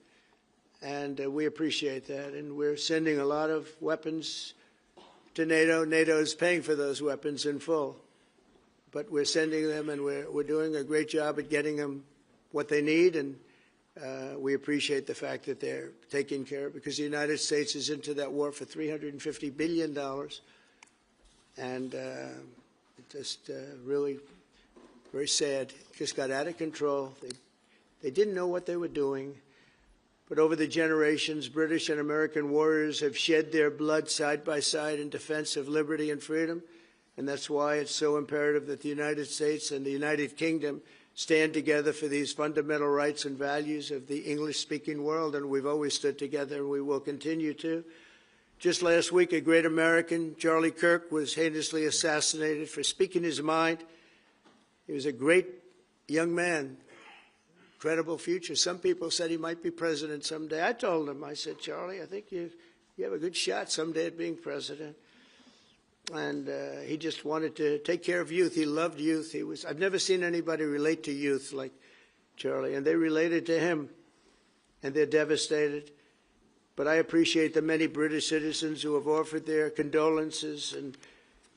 And we appreciate that. And we're sending a lot of weapons to NATO. NATO is paying for those weapons in full. But we're sending them, and we're doing a great job at getting them what they need. And we appreciate the fact that they're taking care of it, because the United States is into that war for $350 billion. And just really very sad. It just got out of control. They didn't know what they were doing. But over the generations, British and American warriors have shed their blood side by side in defense of liberty and freedom. And that's why it's so imperative that the United States and the United Kingdom stand together for these fundamental rights and values of the English-speaking world. And we've always stood together, and we will continue to. Just last week, a great American, Charlie Kirk, was heinously assassinated for speaking his mind. He was a great young man, incredible future. Some people said he might be president someday. I told him, I said, Charlie, I think you have a good shot someday at being president. And he just wanted to take care of youth. He loved youth. I've never seen anybody relate to youth like Charlie, and they related to him, and they're devastated. But I appreciate the many British citizens who have offered their condolences. And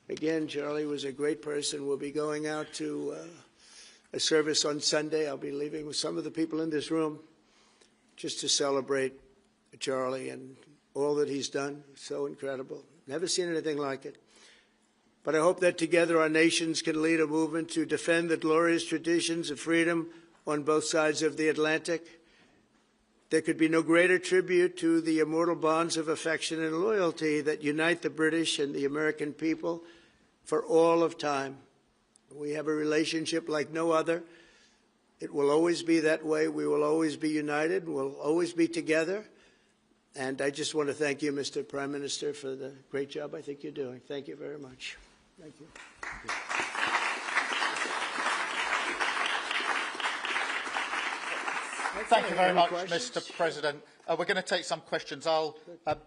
again, Charlie was a great person. We'll be going out to a service on Sunday. I'll be leaving with some of the people in this room just to celebrate Charlie and all that he's done. So incredible. Never seen anything like it. But I hope that together our nations can lead a movement to defend the glorious traditions of freedom on both sides of the Atlantic. There could be no greater tribute to the immortal bonds of affection and loyalty that unite the British and the American people for all of time. We have a relationship like no other. It will always be that way. We will always be united. We'll always be together. And I just want to thank you, Mr. Prime Minister, for the great job I think you're doing. Thank you very much. Thank you. Thank you very much, Mr. President. We're going to take some questions. I'll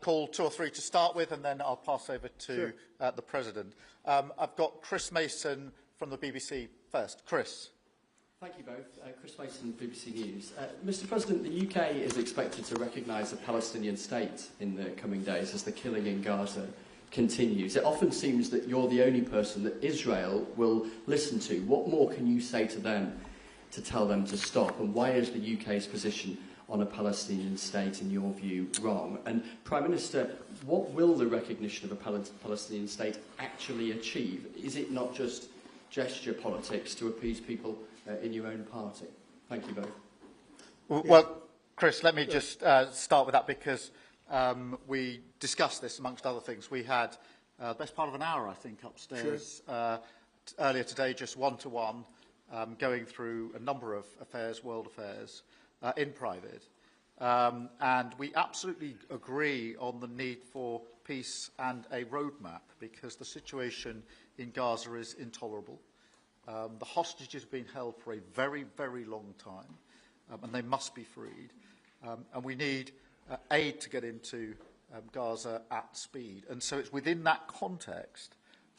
call 2 or 3 to start with, and then I'll pass over to the President. I've got Chris Mason from the BBC first. Chris. Thank you both. Chris Mason, BBC News. Mr. President, the UK is expected to recognise a Palestinian state in the coming days as the killing in Gaza continues. It often seems that you're the only person that Israel will listen to. What more can you say to them to tell them to stop? And why is the UK's position on a Palestinian state, in your view, wrong? And Prime Minister, what will the recognition of a Palestinian state actually achieve? Is it not just gesture politics to appease people in your own party? Thank you both. Well, Chris, let me just start with that, because we discussed this amongst other things. We had the best part of an hour, I think, upstairs earlier today, just one-to-one, going through a number of affairs, world affairs, in private. And we absolutely agree on the need for peace and a roadmap, because the situation in Gaza is intolerable. The hostages have been held for a very, very long time, and they must be freed. And we need aid to get into Gaza at speed. And so it's within that context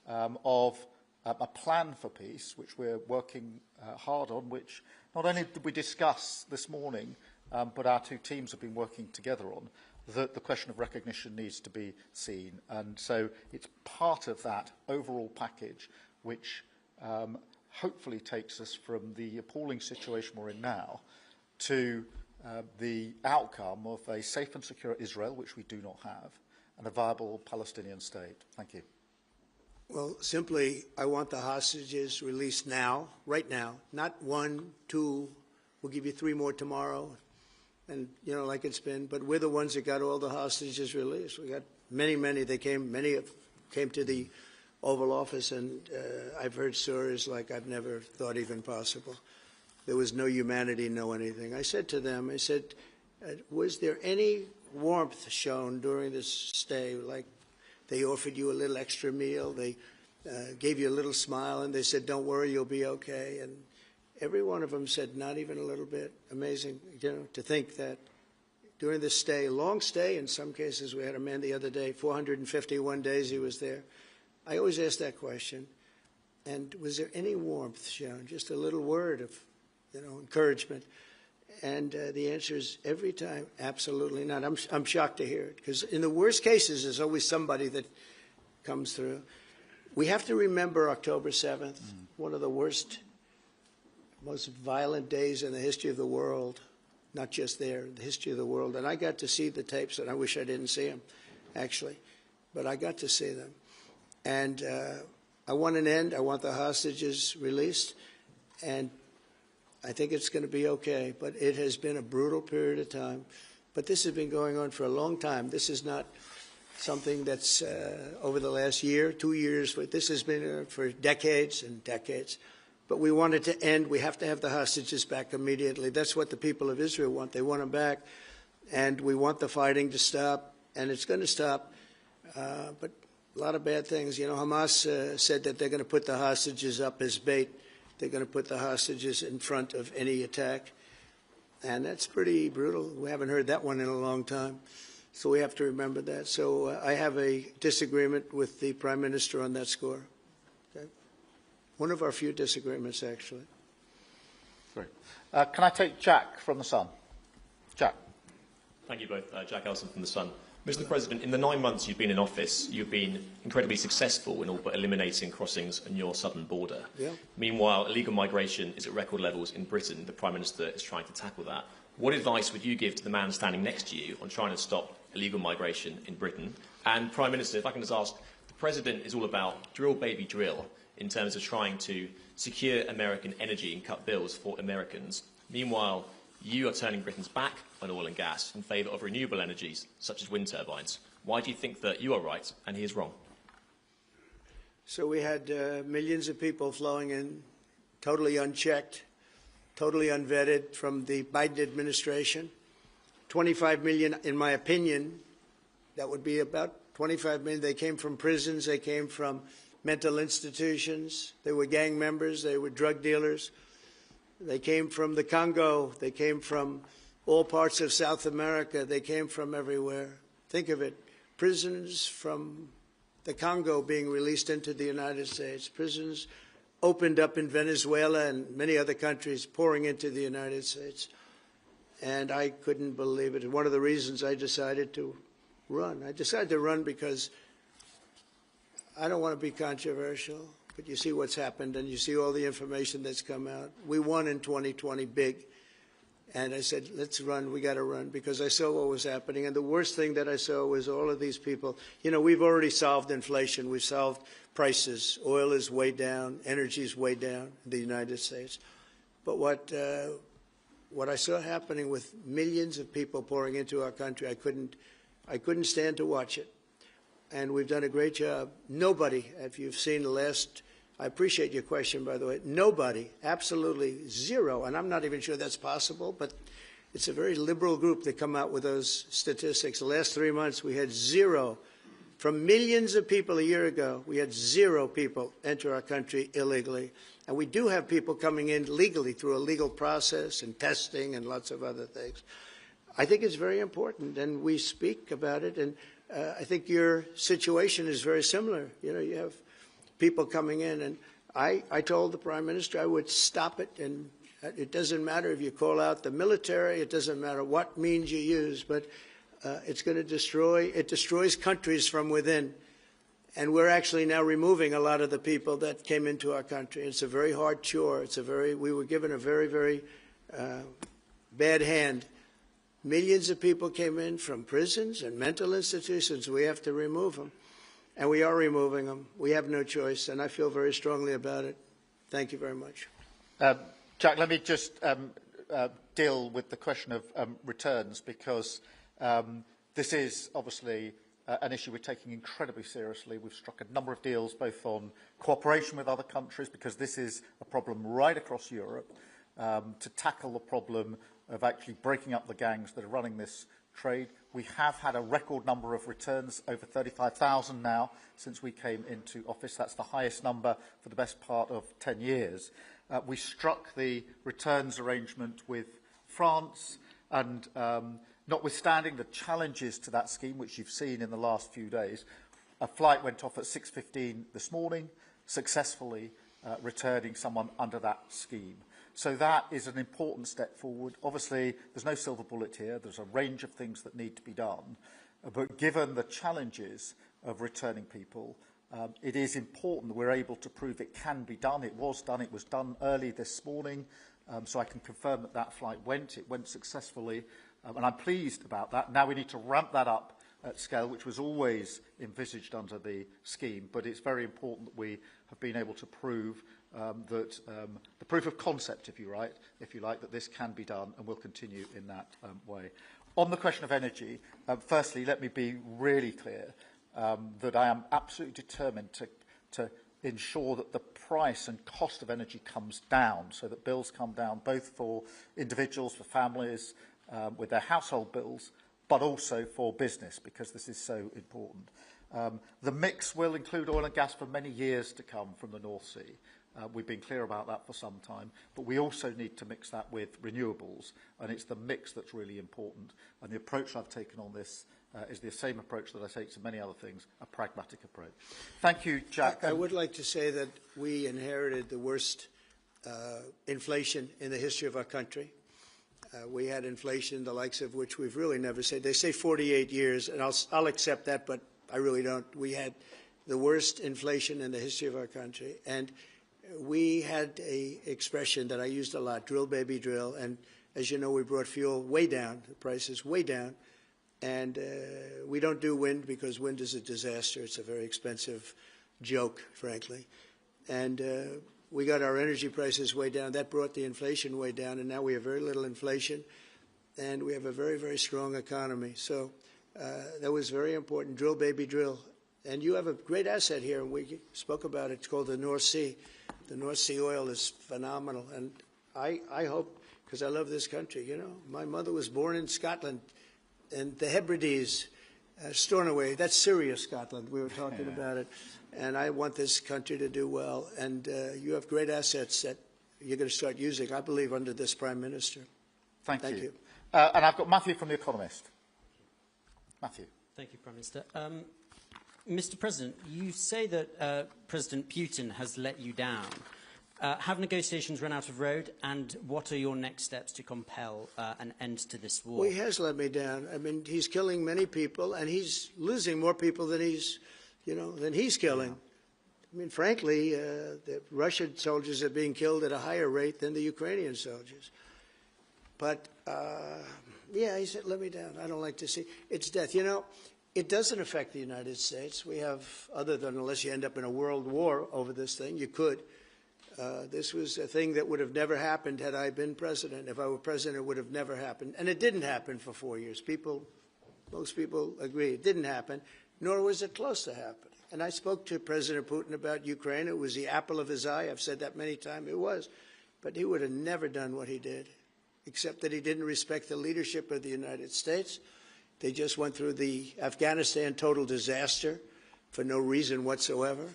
of a plan for peace, which we're working hard on, which not only did we discuss this morning, but our 2 teams have been working together on, that the question of recognition needs to be seen. And so it's part of that overall package which hopefully takes us from the appalling situation we're in now to the outcome of a safe and secure Israel, which we do not have, and a viable Palestinian state. Thank you. Well, simply, I want the hostages released now, right now, not 1, 2, we'll give you 3 more tomorrow, and, you know, like it's been, but we're the ones that got all the hostages released. We got many, many came to the Oval Office, and I've heard stories like I've never thought even possible. There was no humanity, no anything. I said to them, I said, was there any warmth shown during this stay? Like they offered you a little extra meal, they gave you a little smile, and they said, don't worry, you'll be okay. And every one of them said, not even a little bit. Amazing, you know, to think that during this stay, long stay in some cases. We had a man the other day, 451 days he was there. I always ask that question. And was there any warmth shown? Just a little word of, you know, encouragement. And the answer is every time, absolutely not. I'm shocked to hear it, because in the worst cases, there's always somebody that comes through. We have to remember October 7th, one of the worst, most violent days in the history of the world, not just there, the history of the world. And I got to see the tapes, and I wish I didn't see them, actually. But I got to see them. And I want an end. I want the hostages released. And I think it's going to be okay. But it has been a brutal period of time. But this has been going on for a long time. This is not something that's over the last year, 2 years. But this has been for decades and decades. But we want it to end. We have to have the hostages back immediately. That's what the people of Israel want. They want them back. And we want the fighting to stop. And it's going to stop. But a lot of bad things. You know, Hamas said that they're going to put the hostages up as bait. They're going to put the hostages in front of any attack. And that's pretty brutal. We haven't heard that one in a long time. So we have to remember that. So I have a disagreement with the Prime Minister on that score. Okay? One of our few disagreements, actually. Great. Can I take Jack from The Sun? Jack. Thank you both. Jack Elson from The Sun. Mr. President, in the 9 months you've been in office, you've been incredibly successful in all but eliminating crossings on your southern border. Yeah. Meanwhile, illegal migration is at record levels in Britain. The Prime Minister is trying to tackle that. What advice would you give to the man standing next to you on trying to stop illegal migration in Britain? And, Prime Minister, if I can just ask, the President is all about drill, baby, drill in terms of trying to secure American energy and cut bills for Americans. Meanwhile, you are turning Britain's back on oil and gas in favour of renewable energies, such as wind turbines. Why do you think that you are right and he is wrong? So we had millions of people flowing in, totally unchecked, totally unvetted from the Biden administration. 25 million, in my opinion, that would be about 25 million. They came from prisons, they came from mental institutions, they were gang members, they were drug dealers. They came from the Congo. They came from all parts of South America. They came from everywhere. Think of it. Prisons from the Congo being released into the United States. Prisons opened up in Venezuela and many other countries pouring into the United States. And I couldn't believe it. One of the reasons I decided to run. I decided to run because I don't want to be controversial. But you see what's happened, and you see all the information that's come out. We won in 2020 big, and I said, let's run. We got to run, because I saw what was happening. And the worst thing that I saw was all of these people. You know, we've already solved inflation. We've solved prices. Oil is way down. Energy is way down in the United States. But what I saw happening with millions of people pouring into our country, I couldn't stand to watch it. And we've done a great job. Nobody, if you've seen the last, I appreciate your question, by the way, nobody, absolutely zero, and I'm not even sure that's possible, but it's a very liberal group that come out with those statistics. The last 3 months, we had zero. From millions of people a year ago, we had zero people enter our country illegally. And we do have people coming in legally through a legal process and testing and lots of other things. I think it's very important, and we speak about it, and I think your situation is very similar. You know, you have people coming in, and I told the Prime Minister I would stop it, and it doesn't matter if you call out the military, it doesn't matter what means you use, but it's going to destroys countries from within. And we're actually now removing a lot of the people that came into our country. It's a very hard chore. We were given a very, very bad hand. Millions of people came in from prisons and mental institutions. We have to remove them, and we are removing them. We have no choice, and I feel very strongly about it. Thank you very much. Jack, let me just deal with the question of returns, because this is obviously an issue we're taking incredibly seriously. We've struck a number of deals, both on cooperation with other countries, because this is a problem right across Europe, to tackle the problem of actually breaking up the gangs that are running this trade. We have had a record number of returns, over 35,000 now, since we came into office. That's the highest number for the best part of 10 years. We struck the returns arrangement with France, and notwithstanding the challenges to that scheme, which you've seen in the last few days, a flight went off at 6:15 this morning, successfully returning someone under that scheme. So that is an important step forward. Obviously, there's no silver bullet here. There's a range of things that need to be done. But given the challenges of returning people, it is important that we're able to prove it can be done. It was done. It was done early this morning. So I can confirm that that flight went. It went successfully. And I'm pleased about that. Now we need to ramp that up at scale, which was always envisaged under the scheme. But it's very important that we have been able to prove that the proof of concept, if you like, that this can be done, and will continue in that way. On the question of energy, firstly, let me be really clear that I am absolutely determined to ensure that the price and cost of energy comes down, so that bills come down both for individuals, for families, with their household bills, but also for business, because this is so important. The mix will include oil and gas for many years to come from the North Sea. We've been clear about that for some time, but we also need to mix that with renewables, and it's the mix that's really important. And the approach I've taken on this is the same approach that I take to many other things, a pragmatic approach. Thank you, Jack. I would like to say that we inherited the worst inflation in the history of our country. We had inflation, the likes of which we've really never seen. They say 48 years, and I'll accept that, but I really don't. We had the worst inflation in the history of our country, and we had a expression that I used a lot, drill, baby, drill, and as you know, we brought fuel way down, the prices way down, and we don't do wind because wind is a disaster. It's a very expensive joke, frankly, and we got our energy prices way down. That brought the inflation way down, and now we have very little inflation, and we have a very, very strong economy. So that was very important, drill, baby, drill. And you have a great asset here, and we spoke about it. It's called the North Sea. The North Sea oil is phenomenal, and I hope, because I love this country, you know. My mother was born in Scotland, and the Hebrides, Stornoway, that's Syria, Scotland. We were talking about it. And I want this country to do well. And you have great assets that you're going to start using, I believe, under this Prime Minister. Thank you. And I've got Matthew from The Economist. Matthew. Thank you, Prime Minister. Mr. President, you say that President Putin has let you down. Have negotiations run out of road, and what are your next steps to compel an end to this war? Well, he has let me down. I mean, he's killing many people, and he's losing more people than he's killing. I mean, frankly, the Russian soldiers are being killed at a higher rate than the Ukrainian soldiers. But, yeah, he said, let me down. I don't like to see. It's death. You know, it doesn't affect the United States. We have, other than unless you end up in a world war over this thing, you could. This was a thing that would have never happened had I been president. If I were president, it would have never happened. And it didn't happen for 4 years. Most people agree it didn't happen, nor was it close to happening. And I spoke to President Putin about Ukraine. It was the apple of his eye. I've said that many times. It was. But he would have never done what he did, except that he didn't respect the leadership of the United States. They just went through the Afghanistan total disaster for no reason whatsoever.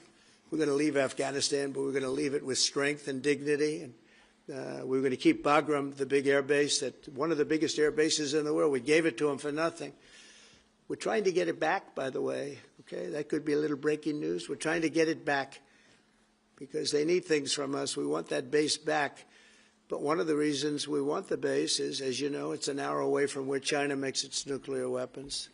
We're going to leave Afghanistan, but we're going to leave it with strength and dignity. And we're going to keep Bagram, the big air base, one of the biggest air bases in the world. We gave it to them for nothing. We're trying to get it back, by the way. Okay, that could be a little breaking news. We're trying to get it back because they need things from us. We want that base back. But one of the reasons we want the base is, as you know, it's an hour away from where China makes its nuclear weapons.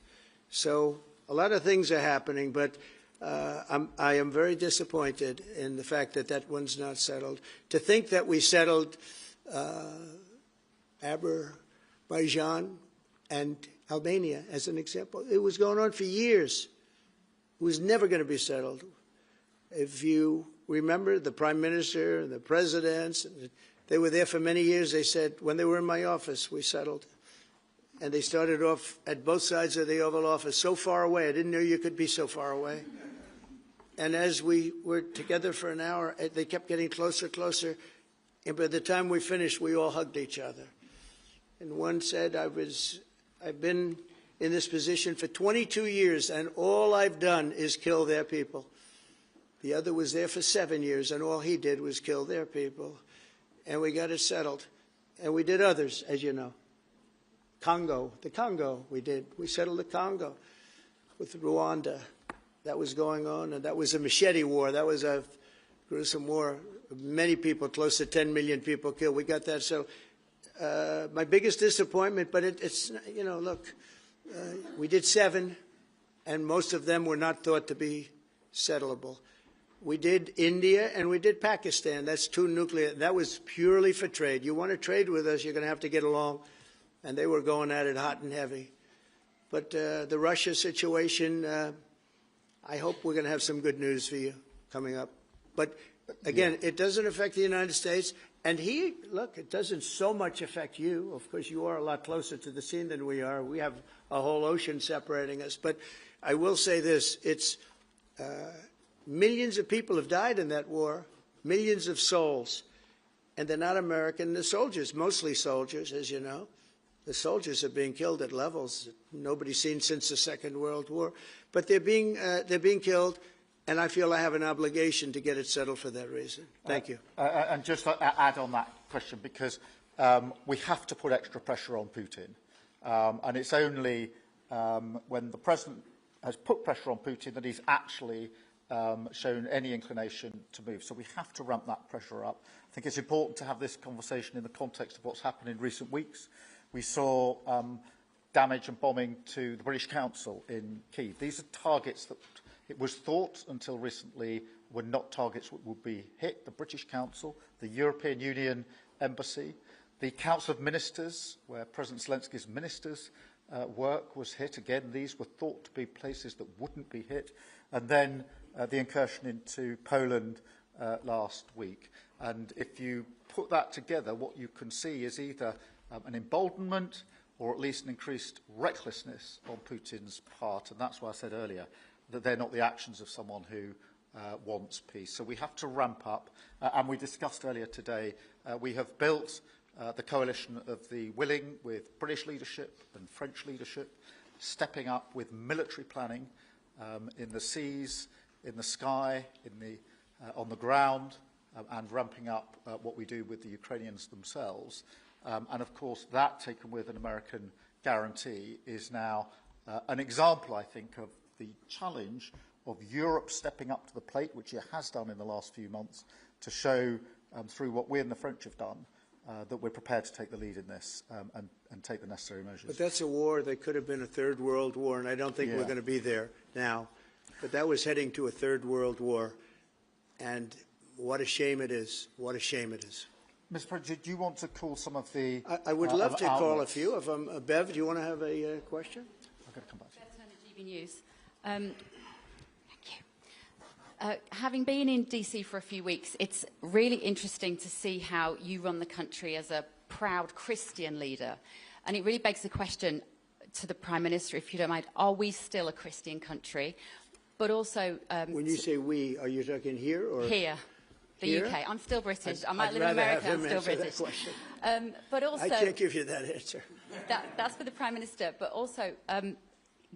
So a lot of things are happening, but I am very disappointed in the fact that that one's not settled. To think that we settled Azerbaijan and Albania as an example, it was going on for years. It was never going to be settled. If you remember, the Prime Minister and the presidents, they were there for many years. They said, when they were in my office, we settled. And they started off at both sides of the Oval Office, so far away. I didn't know you could be so far away. And as we were together for an hour, they kept getting closer, closer. And by the time we finished, we all hugged each other. And one said, I've been in this position for 22 years, and all I've done is kill their people. The other was there for 7 years, and all he did was kill their people. And we got it settled. And we did others, as you know. The Congo, we settled the Congo with Rwanda. That was going on, and that was a machete war. That was a gruesome war. Many people, close to 10 million people killed. We got that. So my biggest disappointment, but it's, you know, look, we did 7, and most of them were not thought to be settleable. We did India and we did Pakistan. That's 2 nuclear. That was purely for trade. You want to trade with us, you're going to have to get along. And they were going at it hot and heavy. But the Russia situation, I hope we're going to have some good news for you coming up. But again, it doesn't affect the United States. And look, it doesn't so much affect you. Of course, you are a lot closer to the scene than we are. We have a whole ocean separating us. But I will say this, it's millions of people have died in that war, millions of souls. And they're not American. They're soldiers, mostly soldiers, as you know. The soldiers are being killed at levels that nobody's seen since the Second World War. But they're being killed, and I feel I have an obligation to get it settled for that reason. Thank you. And just to add on that question, because we have to put extra pressure on Putin. And it's only when the President has put pressure on Putin that he's actually shown any inclination to move. So we have to ramp that pressure up. I think it's important to have this conversation in the context of what's happened in recent weeks. We saw damage and bombing to the British Council in Kyiv. These are targets that it was thought until recently were not targets that would be hit. The British Council, the European Union Embassy, the Council of Ministers, where President Zelensky's ministers work was hit. Again, these were thought to be places that wouldn't be hit. And then the incursion into Poland last week. And if you put that together, what you can see is either an emboldenment or at least an increased recklessness on Putin's part. And that's why I said earlier that they're not the actions of someone who wants peace. So we have to ramp up. And we discussed earlier today, we have built the coalition of the willing with British leadership and French leadership, stepping up with military planning in the seas, in the sky, on the ground, and ramping up what we do with the Ukrainians themselves. And of course, that, taken with an American guarantee, is now an example, I think, of the challenge of Europe stepping up to the plate, which it has done in the last few months, to show through what we and the French have done that we're prepared to take the lead in this and take the necessary measures. But that's a war that could have been a third world war, and I don't think we're going to be there now. But that was heading to a third world war, and what a shame it is. What a shame it is. Mr. President, do you want to call some of the I would love to call a few of them. Bev, do you want to have a question? I'm going to come back to you. Bev Turner, GB News. Thank you. Having been in DC for a few weeks, it's really interesting to see how you run the country as a proud Christian leader. And it really begs the question to the Prime Minister, if you don't mind, are we still a Christian country? But also... when you say we, are you talking here or...? Here. The Here? UK. I'm still British. I I'd might live in America. I'm still British. But also, I can't give you that answer. That's for the Prime Minister. But also,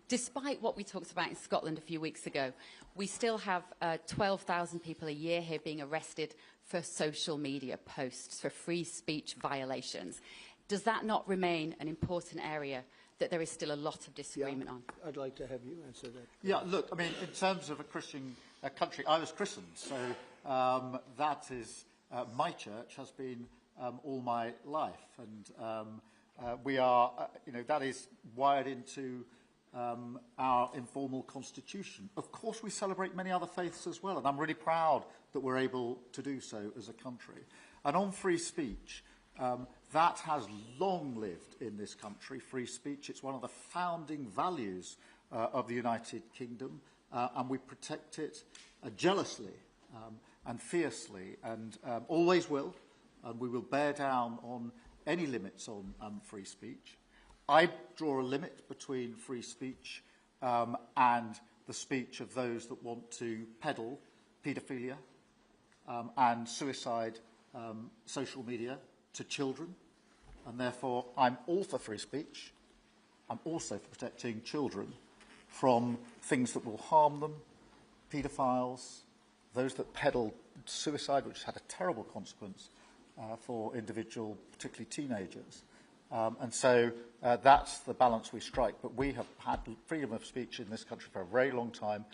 despite what we talked about in Scotland a few weeks ago, we still have 12,000 people a year here being arrested for social media posts, for free speech violations. Does that not remain an important area that there is still a lot of disagreement on? I'd like to have you answer that. Yeah, look, I mean, in terms of a Christian country, I was christened, so that is, my church has been all my life, and we are, that is wired into our informal constitution. Of course, we celebrate many other faiths as well, and I'm really proud that we're able to do so as a country. And on free speech, that has long lived in this country, free speech. It's one of the founding values of the United Kingdom, and we protect it jealously and fiercely, and always will, and we will bear down on any limits on free speech. I draw a limit between free speech and the speech of those that want to peddle paedophilia and suicide social media to children, and therefore I'm all for free speech. I'm also for protecting children from things that will harm them, paedophiles, those that peddle suicide, which has had a terrible consequence for individual, particularly teenagers. And so that's the balance we strike. But we have had freedom of speech in this country for a very long time,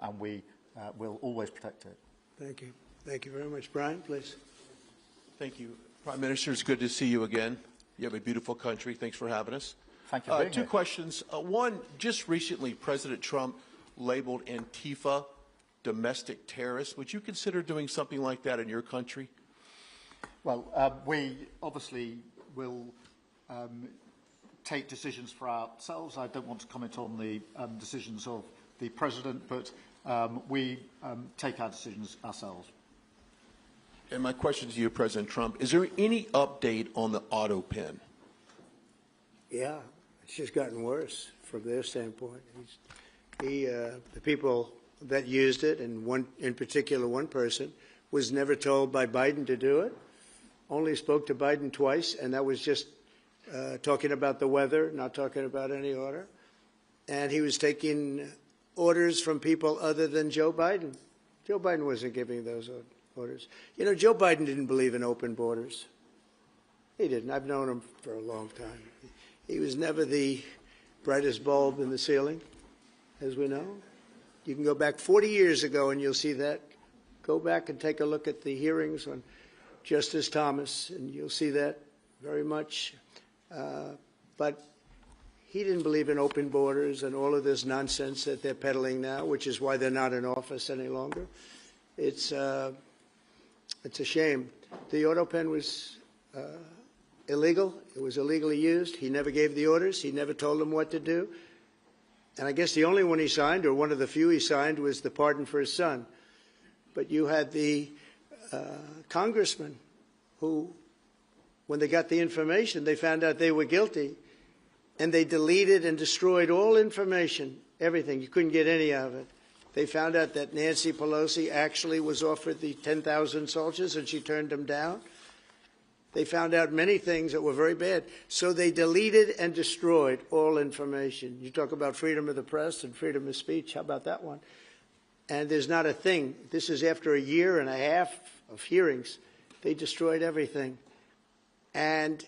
and we will always protect it. Thank you. Thank you very much. Brian, please. Thank you. Prime Minister, it's good to see you again. You have a beautiful country. Thanks for having us. Thank you. Two questions. One, just recently, President Trump labeled Antifa domestic terrorists. Would you consider doing something like that in your country? Well, we obviously will take decisions for ourselves. I don't want to comment on the decisions of the President, but we take our decisions ourselves. And my question to you, President Trump, is there any update on the auto pen? Yeah, it's just gotten worse from their standpoint. The people that used it, and one in particular, one person, was never told by Biden to do it, only spoke to Biden twice, and that was just talking about the weather, not talking about any order. And he was taking orders from people other than Joe Biden. Joe Biden wasn't giving those orders. You know, Joe Biden didn't believe in open borders. He didn't. I've known him for a long time. He was never the brightest bulb in the ceiling, as we know. You can go back 40 years ago and you'll see that. Go back and take a look at the hearings on Justice Thomas, and you'll see that very much. But he didn't believe in open borders and all of this nonsense that they're peddling now, which is why they're not in office any longer. It's a shame. The auto pen was illegal. It was illegally used. He never gave the orders. He never told them what to do. And I guess the only one he signed, or one of the few he signed, was the pardon for his son. But you had the congressman who, when they got the information, they found out they were guilty, and they deleted and destroyed all information, everything. You couldn't get any of it. They found out that Nancy Pelosi actually was offered the 10,000 soldiers, and she turned them down. They found out many things that were very bad. So they deleted and destroyed all information. You talk about freedom of the press and freedom of speech. How about that one? And there's not a thing. This is after a year and a half of hearings. They destroyed everything. And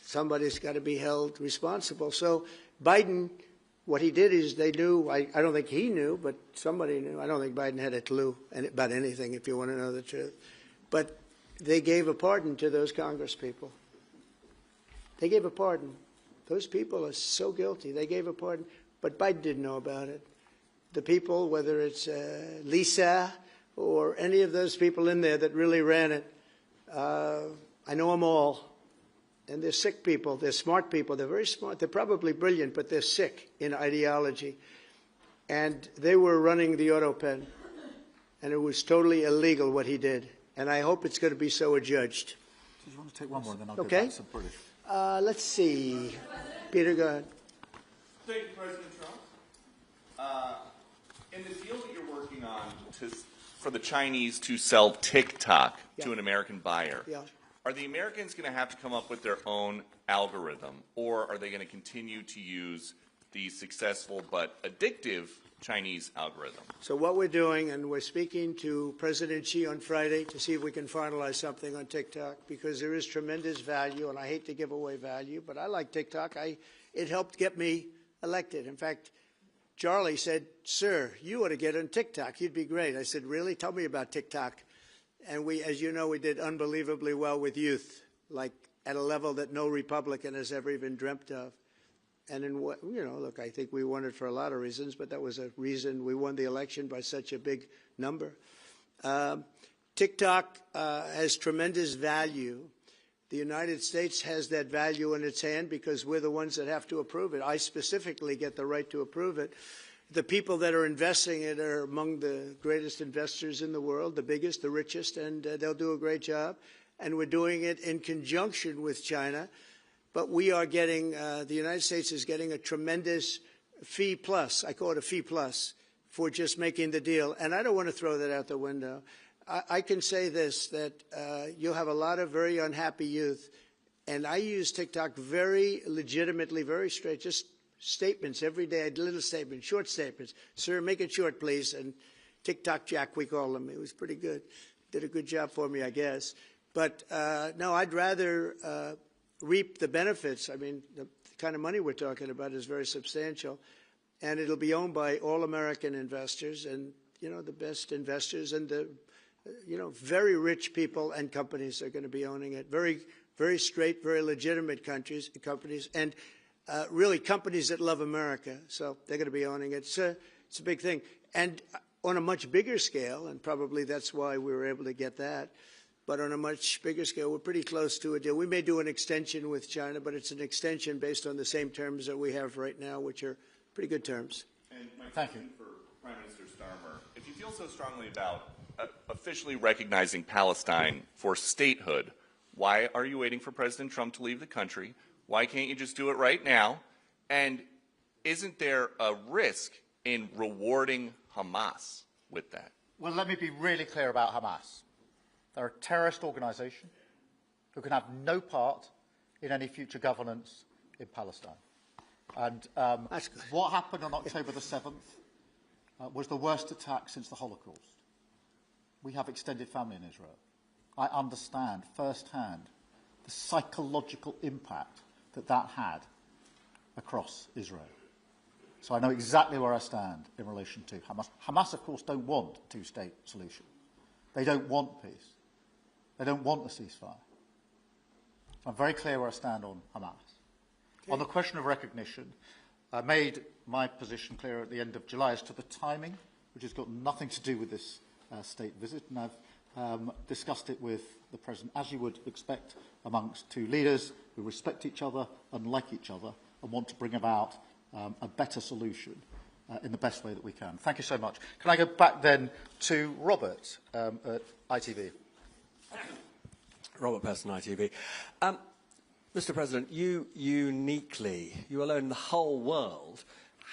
somebody's got to be held responsible. So Biden, what he did is they knew, I don't think he knew, but somebody knew. I don't think Biden had a clue about anything, if you want to know the truth. But they gave a pardon to those congresspeople. They gave a pardon. Those people are so guilty. They gave a pardon. But Biden didn't know about it. The people, whether it's Lisa or any of those people in there that really ran it, I know them all. And they're sick people. They're smart people. They're very smart. They're probably brilliant, but they're sick in ideology. And they were running the auto pen. And it was totally illegal what he did. And I hope it's going to be so adjudged. Do you want to take one more, and then I'll Okay. go back to British? Let's see. Peter, go ahead. Thank you, President Trump. In the deal that you're working on for the Chinese to sell TikTok to an American buyer, are the Americans going to have to come up with their own algorithm, or are they going to continue to use the successful but addictive Chinese algorithm? So what we're doing, and we're speaking to President Xi on Friday to see if we can finalize something on TikTok, because there is tremendous value, and I hate to give away value, but I like TikTok. It helped get me elected. In fact, Charlie said, "Sir, you ought to get on TikTok. You'd be great." I said, "Really? Tell me about TikTok." And we, as you know, we did unbelievably well with youth, like at a level that no Republican has ever even dreamt of. And in what, look, I think we won it for a lot of reasons, but that was a reason we won the election by such a big number. TikTok has tremendous value. The United States has that value in its hand because we're the ones that have to approve it. I specifically get the right to approve it. The people that are investing it are among the greatest investors in the world, the biggest, the richest, and they'll do a great job. And we're doing it in conjunction with China. But we are getting, the United States is getting a tremendous fee plus, I call it a fee plus, for just making the deal. And I don't want to throw that out the window. I can say this, that you'll have a lot of very unhappy youth. And I use TikTok very legitimately, very straight, just statements every day, little statements, short statements. "Sir, make it short, please." And TikTok Jack, we call him. It was pretty good. Did a good job for me, I guess. But no, I'd rather reap the benefits. I mean, the kind of money we're talking about is very substantial, and it'll be owned by all American investors and, the best investors and the, very rich people and companies are going to be owning it. Very, very straight, very legitimate companies, and really companies that love America. So they're going to be owning it. It's a big thing. And on a much bigger scale, and probably that's why we were able to get that, but on a much bigger scale, we're pretty close to a deal. We may do an extension with China, but it's an extension based on the same terms that we have right now, which are pretty good terms. And my question for Prime Minister Starmer, if you feel so strongly about officially recognizing Palestine for statehood, why are you waiting for President Trump to leave the country? Why can't you just do it right now? And isn't there a risk in rewarding Hamas with that? Well, let me be really clear about Hamas. They're a terrorist organisation who can have no part in any future governance in Palestine. And what happened on October the 7th was the worst attack since the Holocaust. We have extended family in Israel. I understand firsthand the psychological impact that had across Israel. So I know exactly where I stand in relation to Hamas. Hamas, of course, don't want a two-state solution. They don't want peace. They don't want a ceasefire. So I'm very clear where I stand on Hamas. Okay. On the question of recognition, I made my position clear at the end of July as to the timing, which has got nothing to do with this state visit, and I've discussed it with the President, as you would expect amongst two leaders who respect each other and like each other and want to bring about a better solution in the best way that we can. Thank you so much. Can I go back then to Robert at ITV? Robert Person, ITV. Mr. President, you uniquely, you alone in the whole world,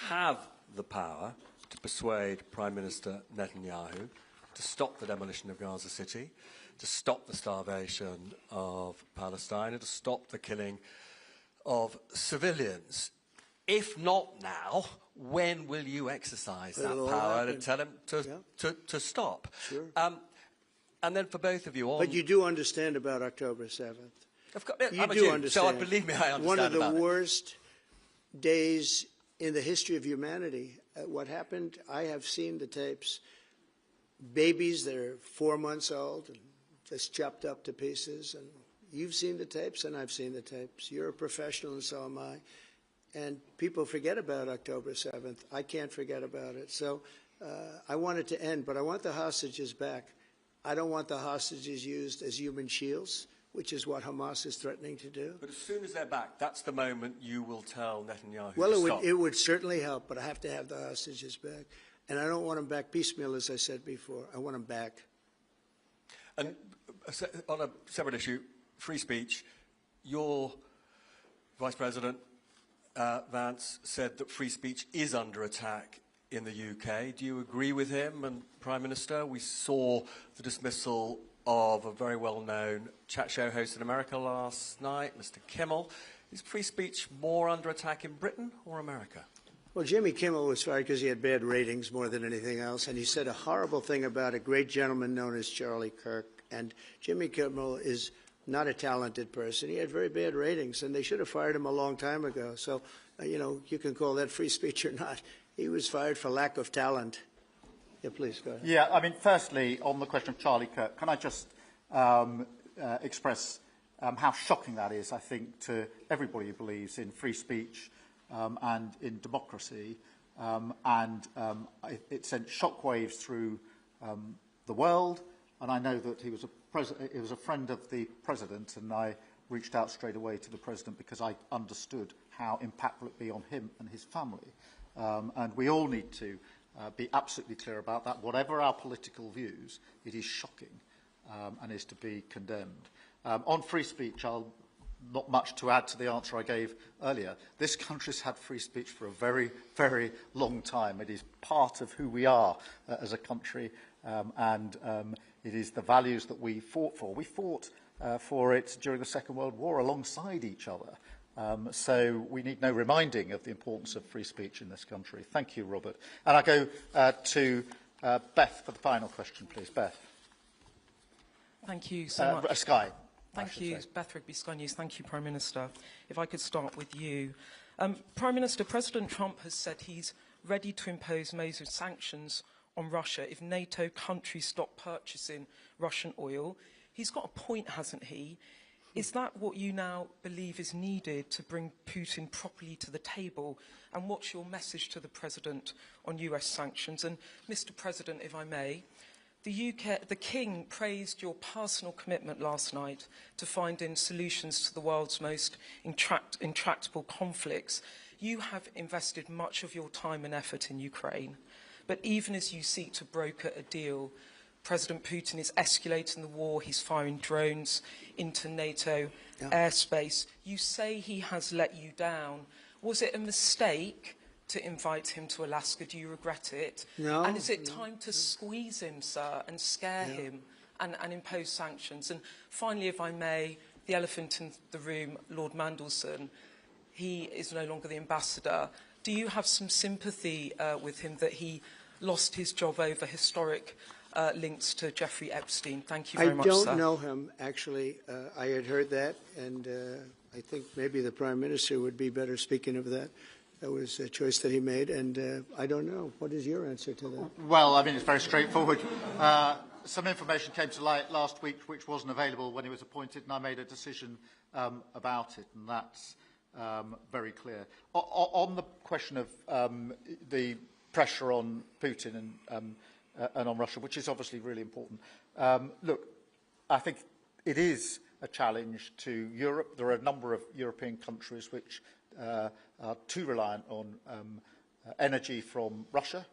have the power to persuade Prime Minister Netanyahu to stop the demolition of Gaza City, to stop the starvation of Palestine, and to stop the killing of civilians. If not now, when will you exercise that power and tell him to stop? Sure. And then for both of you on... But you do understand about October 7th. Of course, you I'm do a Jew, understand. so believe me, I understand. One of the about worst days in the history of humanity. What happened, I have seen the tapes. Babies that are 4 months old and just chopped up to pieces. And you've seen the tapes and I've seen the tapes. You're a professional and so am I. And people forget about October 7th. I can't forget about it. So I want it to end, but I want the hostages back. I don't want the hostages used as human shields, which is what Hamas is threatening to do. But as soon as they're back, that's the moment you will tell Netanyahu well, to stop. It would certainly help, but I have to have the hostages back. And I don't want them back piecemeal, as I said before. I want them back. And on a separate issue, free speech, your Vice President, Vance, said that free speech is under attack in the UK. Do you agree with him? And Prime Minister, we saw the dismissal of a very well-known chat show host in America last night, Mr. Kimmel. Is free speech more under attack in Britain or America? Well, Jimmy Kimmel was fired because he had bad ratings more than anything else, and he said a horrible thing about a great gentleman known as Charlie Kirk. And Jimmy Kimmel is not a talented person. He had very bad ratings, and they should have fired him a long time ago. So, you know, you can call that free speech or not. He was fired for lack of talent. Yeah, please, go ahead. Yeah, I mean, firstly, on the question of Charlie Kirk, can I just express how shocking that is, I think, to everybody who believes in free speech and in democracy. It sent shockwaves through the world, and I know that he was a friend of the President, and I reached out straight away to the President because I understood how impactful it would be on him and his family. And we all need to be absolutely clear about that. Whatever our political views, it is shocking and is to be condemned. On free speech, not much to add to the answer I gave earlier. This country's had free speech for a very, very long time. It is part of who we are as a country, and it is the values that we fought for. We fought for it during the Second World War alongside each other. So we need no reminding of the importance of free speech in this country. Thank you, Robert. And I go to Beth for the final question, please. Beth. Thank you so much. Sky. Thank you, Beth Rigby, Sky News. Thank you, Prime Minister. If I could start with you. Prime Minister, President Trump has said he's ready to impose major sanctions on Russia if NATO countries stop purchasing Russian oil. He's got a point, hasn't he? Is that what you now believe is needed to bring Putin properly to the table? And what's your message to the President on US sanctions? And Mr. President, if I may, the King praised your personal commitment last night to finding solutions to the world's most intractable conflicts. You have invested much of your time and effort in Ukraine. But even as you seek to broker a deal, President Putin is escalating the war. He's firing drones into NATO airspace. You say he has let you down. Was it a mistake to invite him to Alaska? Do you regret it? No. And is it time to squeeze him, sir, and scare him and impose sanctions? And finally, if I may, the elephant in the room, Lord Mandelson, he is no longer the ambassador. Do you have some sympathy with him that he lost his job over historic links to Jeffrey Epstein? Thank you very much, sir. I don't know him, actually. I had heard that, and I think maybe the Prime Minister would be better speaking of that. That was a choice that he made, and I don't know. What is your answer to that? Well, I mean, it's very straightforward. Some information came to light last week which wasn't available when he was appointed, and I made a decision about it, and that's very clear. On the question of the pressure on Putin and on Russia, which is obviously really important, look, I think it is a challenge to Europe. There are a number of European countries which are too reliant on energy from Russia.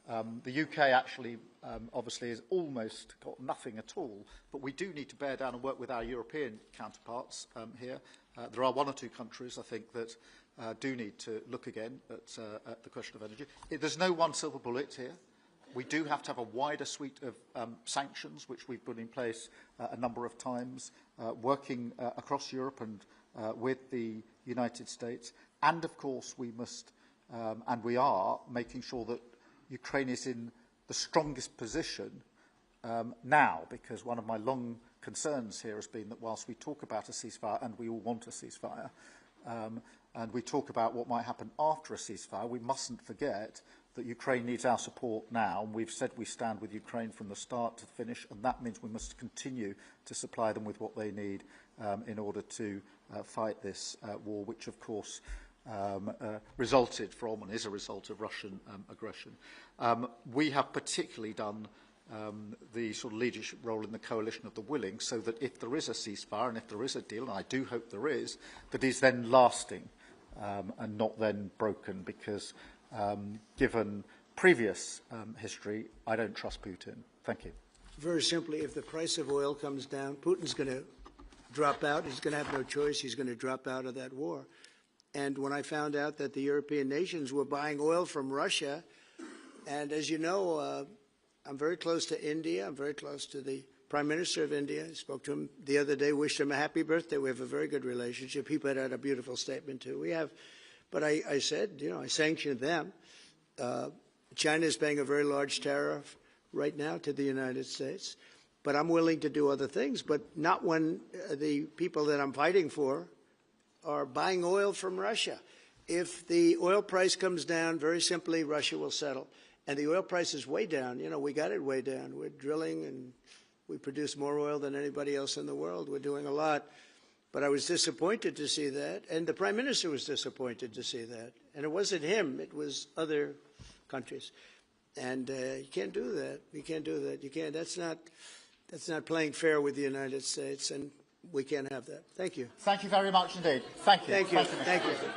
The UK actually obviously has almost got nothing at all, but we do need to bear down and work with our European counterparts here. There are one or two countries, I think, that do need to look again at the question of energy. There's no one silver bullet here. We do have to have a wider suite of sanctions, which we've put in place a number of times, working across Europe and with the United States. And, of course, we must, and we are, making sure that Ukraine is in the strongest position now, because one of my long concerns here has been that whilst we talk about a ceasefire, and we all want a ceasefire, and we talk about what might happen after a ceasefire, we mustn't forget that Ukraine needs our support now, and we've said we stand with Ukraine from the start to the finish, and that means we must continue to supply them with what they need in order to fight this war, which, of course, resulted from and is a result of Russian aggression. We have particularly done the sort of leadership role in the coalition of the willing, so that if there is a ceasefire and if there is a deal, and I do hope there is, that is then lasting and not then broken, because given previous history, I don't trust Putin. Thank you. Very simply, if the price of oil comes down, Putin's going to drop out. He's going to have no choice. He's going to drop out of that war. And when I found out that the European nations were buying oil from Russia, and as you know, I'm very close to India. I'm very close to the Prime Minister of India. I spoke to him the other day, wished him a happy birthday. We have a very good relationship. He put out a beautiful statement, too. We have, but I said, you know, I sanctioned them. China is paying a very large tariff right now to the United States. But I'm willing to do other things, but not when the people that I'm fighting for are buying oil from Russia. If the oil price comes down, very simply, Russia will settle. And the oil price is way down. You know, we got it way down. We're drilling and we produce more oil than anybody else in the world. We're doing a lot. But I was disappointed to see that. And the Prime Minister was disappointed to see that. And it wasn't him. It was other countries. And you can't do that. You can't do that. You can't. That's not playing fair with the United States. And we can't have that. Thank you. Thank you very much indeed. Thank you. Thank you. Thank you. Thank you.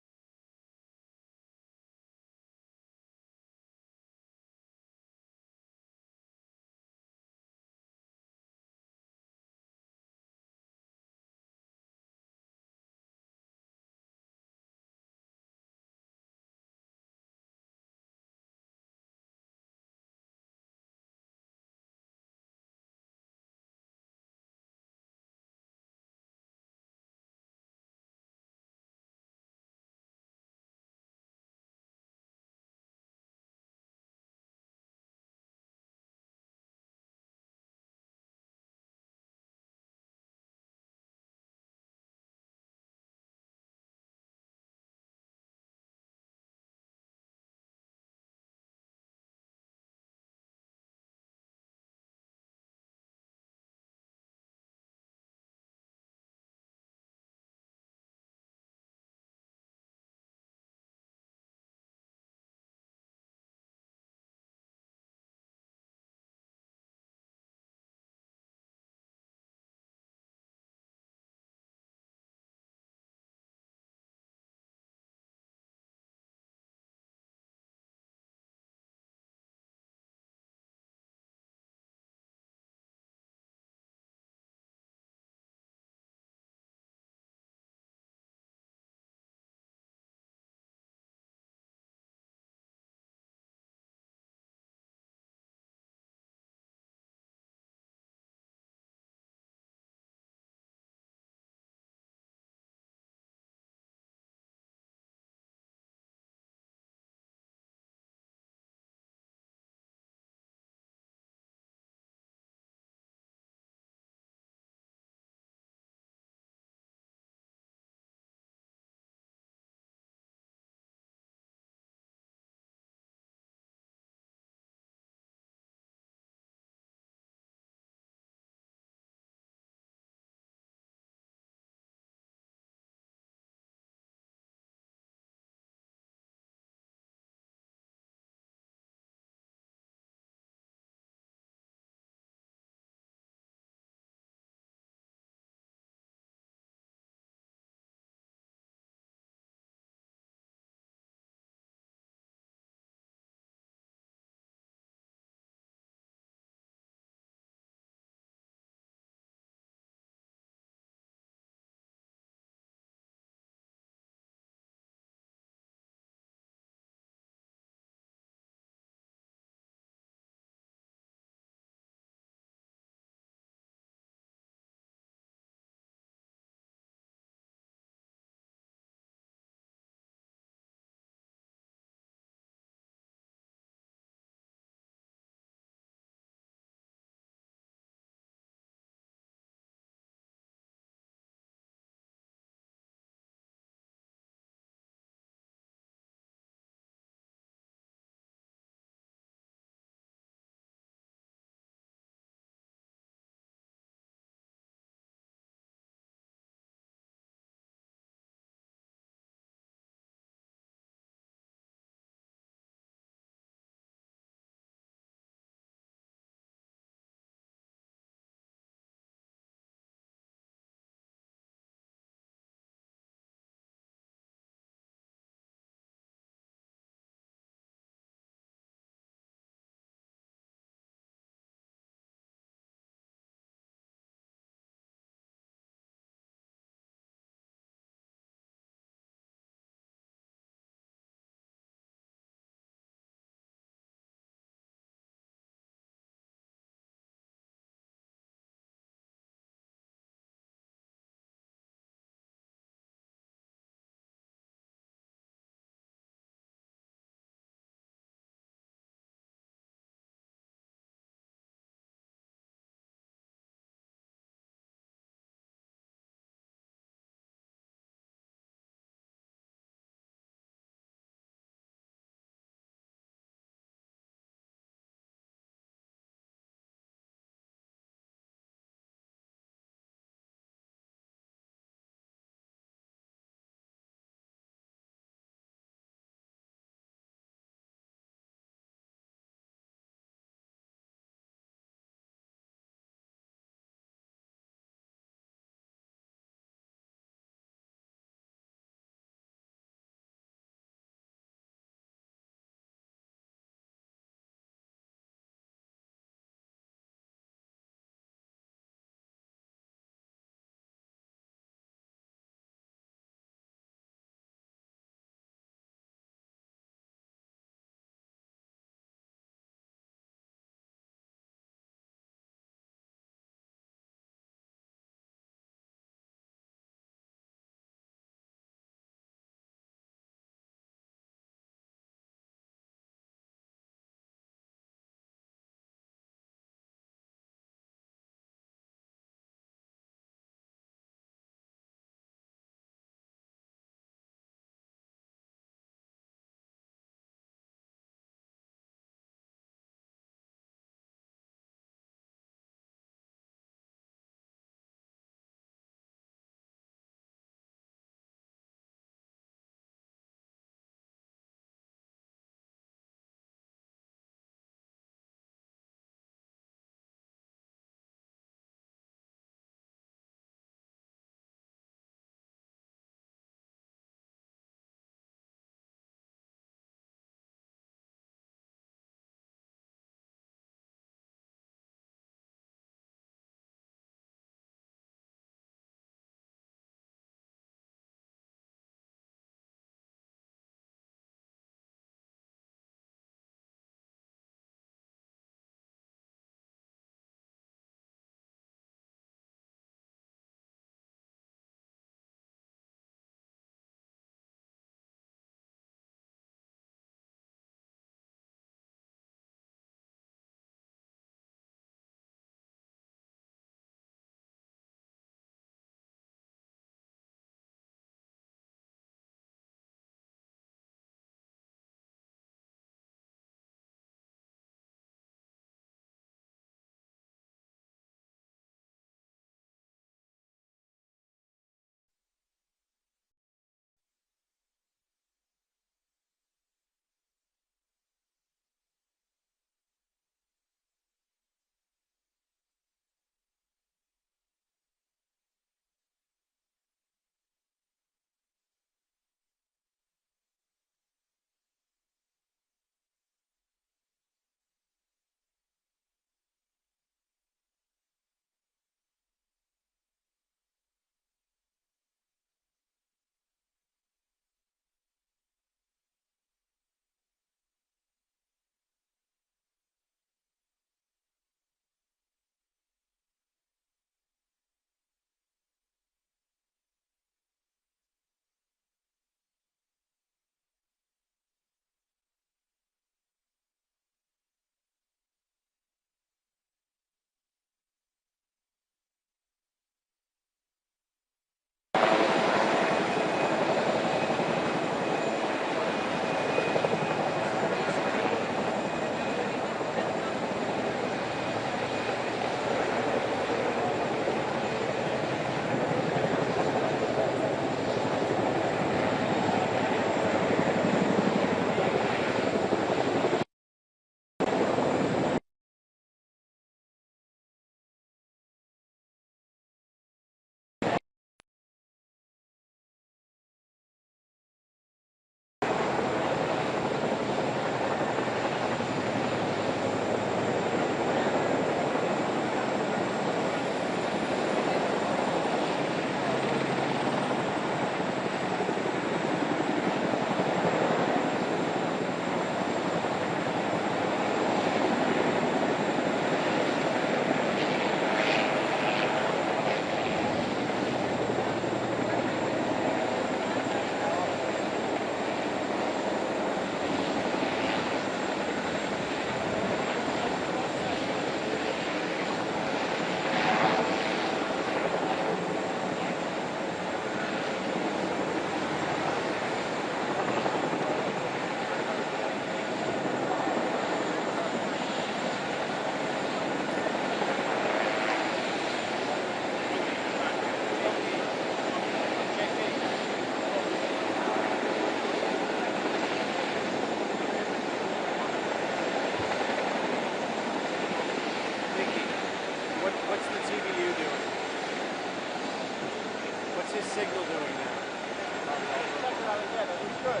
good.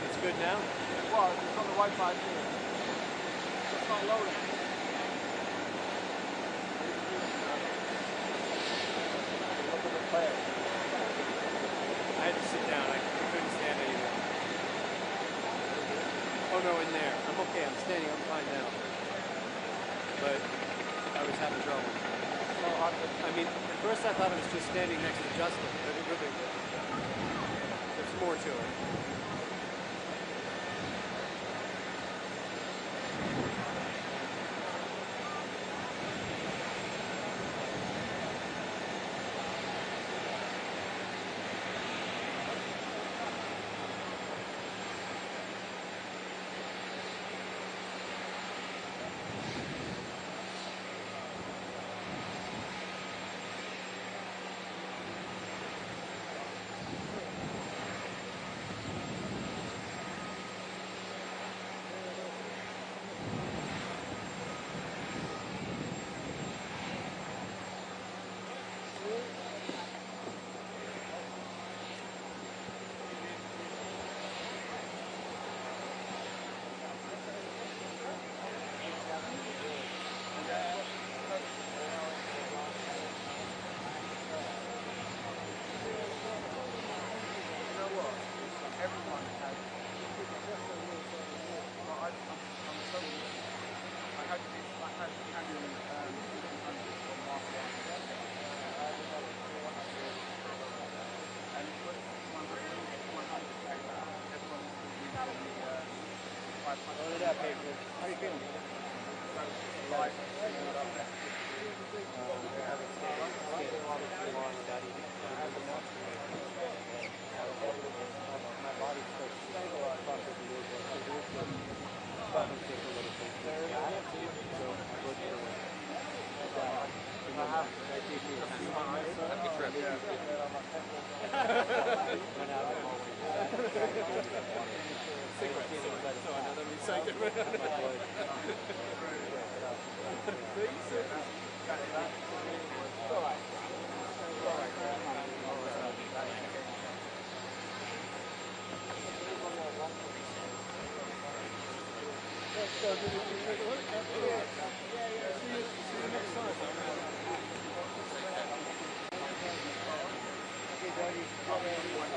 It's good now? It was. It's on the Wi-Fi here. It's not loading. Look at the player. I had to sit down. I couldn't stand anymore. Oh no, in there. I'm okay. I'm standing. I'm fine now. But I was having trouble. I mean, at first I thought I was just standing next to Justin, but it really, there's more to it. How are you feeling?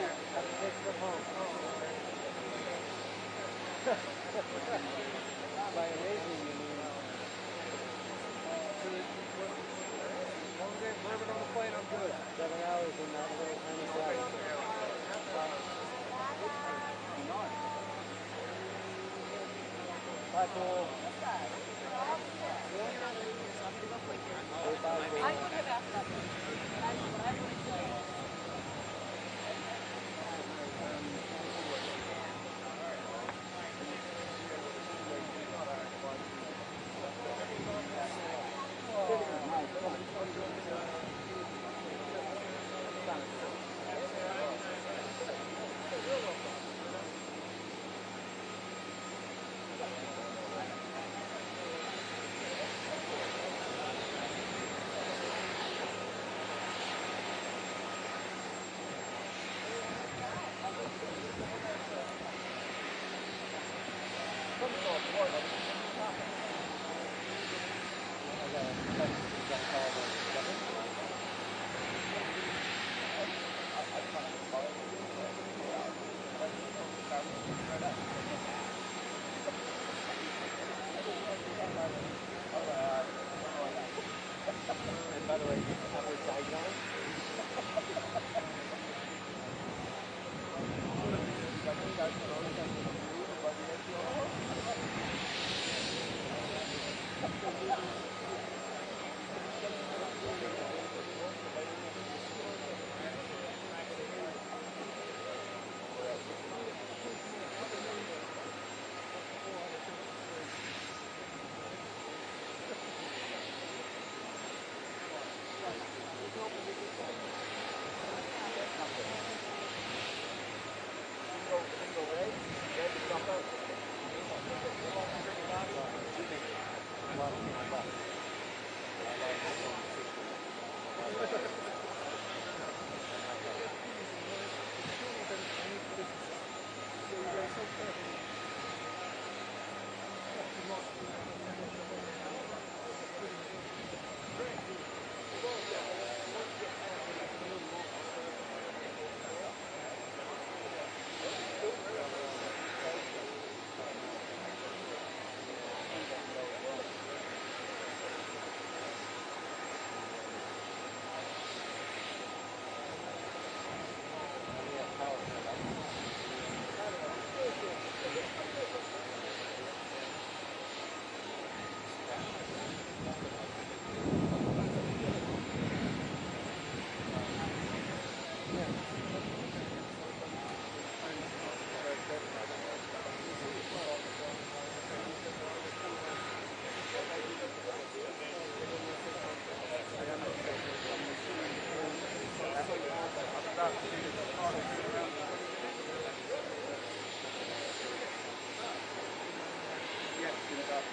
By amazing, you mean long day bourbon on the plane, I'm good. 7 hours in that little tiny cabin. Bye, Paul.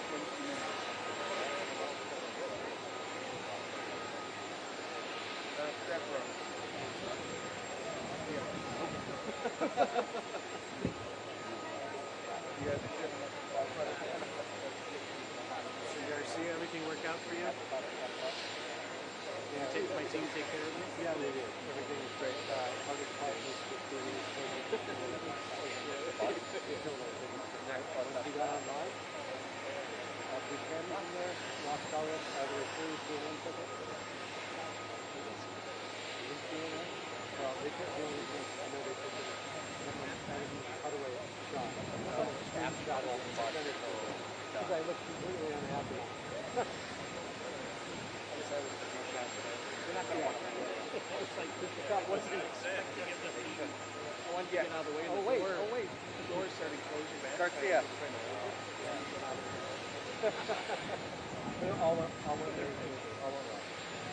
20 minutes. Death row. Yeah. You guys, so you guys see everything work out for you? My team take care of it? Yeah, they did. Everything was great. Other departments were doing it. See that online? Buchanan in there, Ross Dulles, either refused to one ticket. Well, they took the only thing, another ticket. And he cut away a shot. Screenshot of the center. This guy looks completely unhappy. You're not going to want to win. It's like, I wasn't expecting him to be. I wanted to get out of the way. Oh, wait. The door started closing back. Garcia. all went very good. All went well.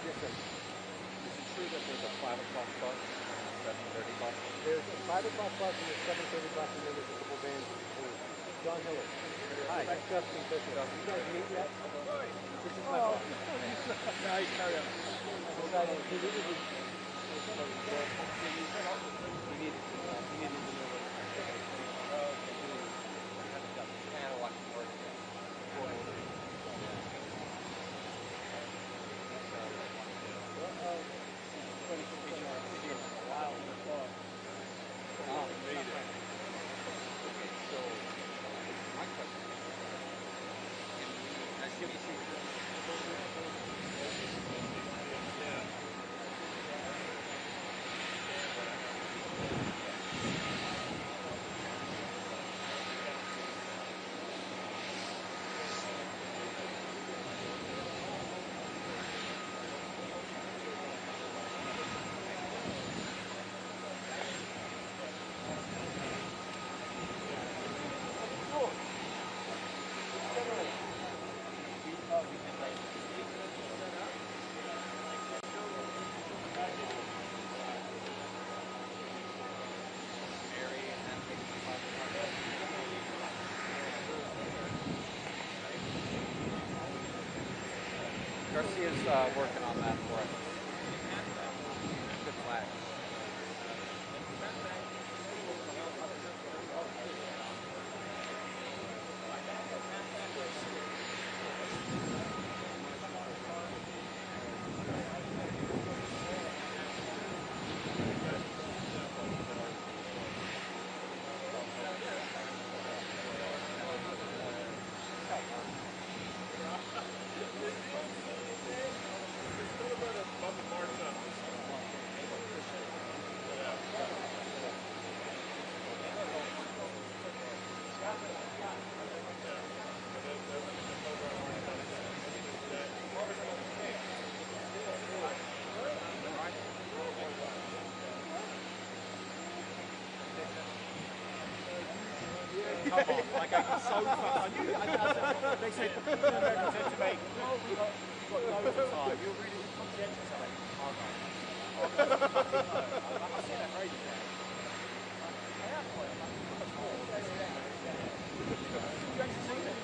Yes, sir. Is it true that there's a 5 o'clock bus and a 7:30 bus? There's a 5 o'clock bus and a 7:30 bus, and then there's a couple vans in between. John Hillard. Hi. That's Justin Fisher. You guys meet yet? This is my boss. Nice, carry on. He needed to know Garcia's working on that for us. Good flag. Come on, like I'm so fast. I knew. They said America tend to make. Oh, we got loads of time. You're really conscientious. I'm like, oh no. I see that right there. I am quite. You actually seen it?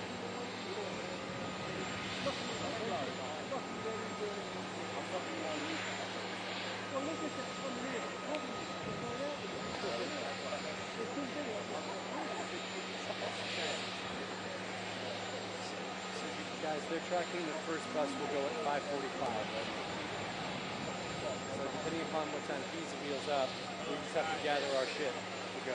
Well, look at this coming in. Guys, they're tracking the first bus will go at 5:45. So depending upon what time Pizza wheels up, we just have to gather our shit to go.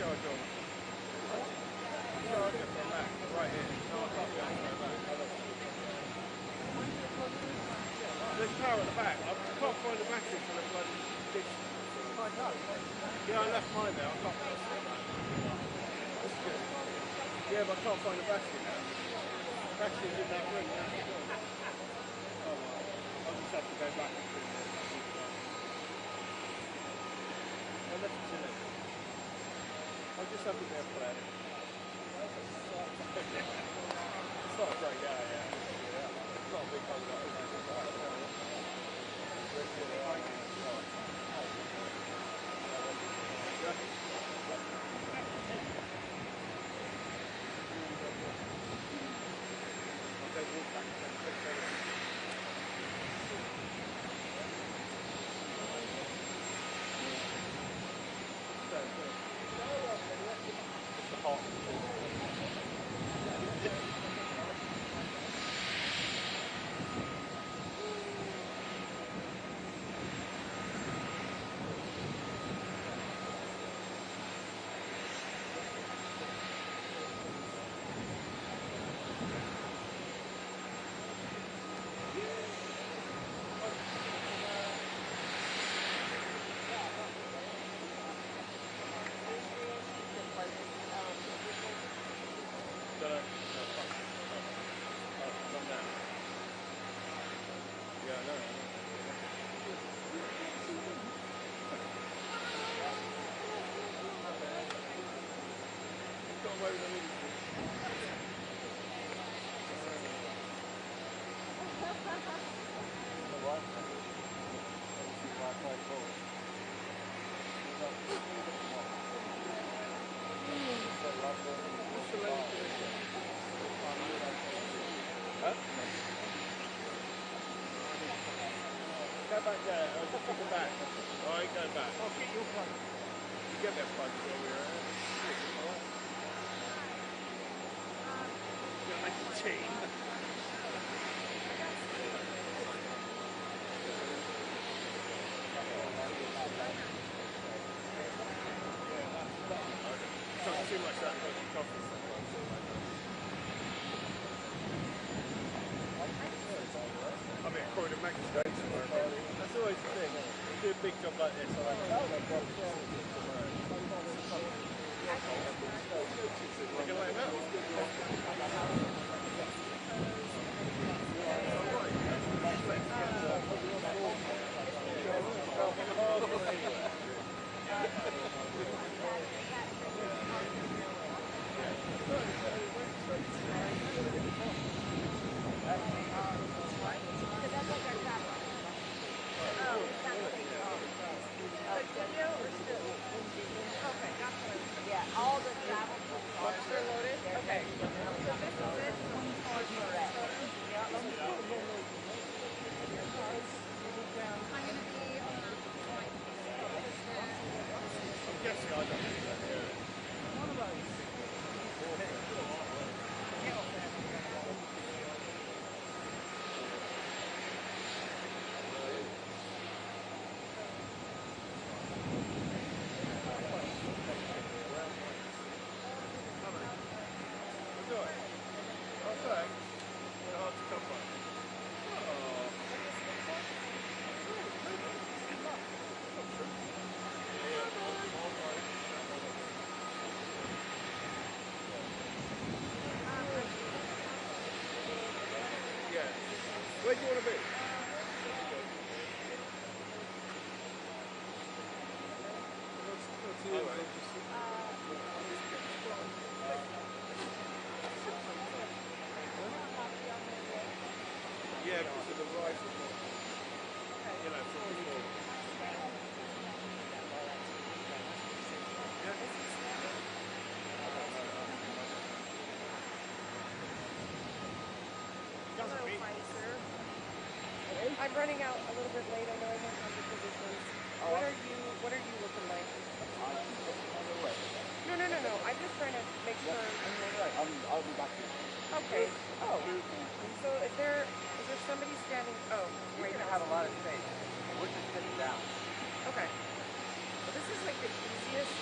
charge on. Charge it from back, right here. No, I can't be able to go back. There's power at the back. I can't find the battery for the bloody dish. Yeah, I left mine there. I can't. That's good. Yeah, but I can't find the battery now. Battery's in that room now. Oh well. I'll just have to go back and do that. I'll let it chill. I'll just have to go play. It's not a great guy, yeah. It's not a big hole like that. Go back there, I'll just take it back. Alright, go back. I'll get your plug. You get that plug over here. Alright. You're gonna make a tea. Not too much that coffee sometimes. I mean, according to magistrates, that's always the thing. You do a big job like this, I like we can let him out. Yeah, all the travel Once they're loaded? Okay. So this is it. Correct. I'm going to be on I'm guessing I don't know. One of those. Where do you want to be? What's you, yeah, because of the rise of the, you know, from before. Hello, fine sir. I'm running out a little bit late. I know I went under positions. What are you looking like? No. I'm just trying to make sure. I'll be back here. Okay. Oh. So is there somebody standing? Oh, We're right gonna here. have a lot of space. We're just sitting down. Okay. Well, this is like the easiest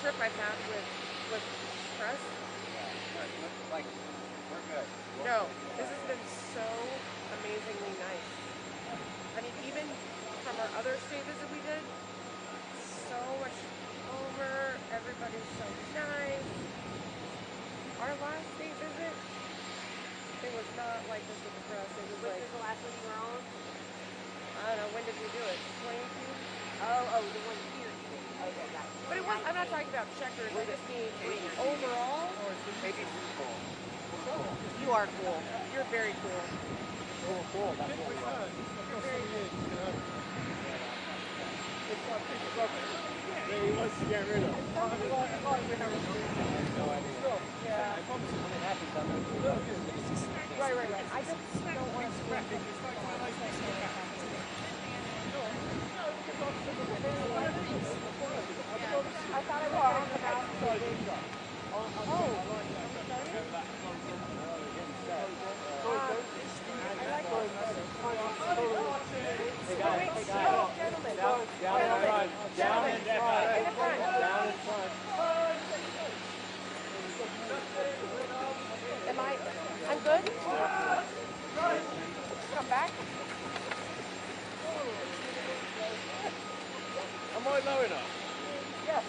trip I've had with press. Like, we're good. No, this has been so amazingly nice. I mean, even from our other state visit we did, so much calmer, everybody's so nice. Our last state visit, it was not like this with the press. It was Which like... was the last one you were on? I don't know, when did we do it? 2018? Oh, the one here you did. Okay, got it. But it was, I'm not talking about Chequers, I just mean overall. Maybe too cool. You are cool. You're very cool. Cool. That's what we are. You're very good. It's a piece of rubbish that he wants to get rid of. As long as we haven't No idea. Yeah. I promise you, it happens. I'm not doing it. Right. I just don't want to scrap it. I thought I was going to come out and say, I'm good? Come back? Am I low enough? Yes.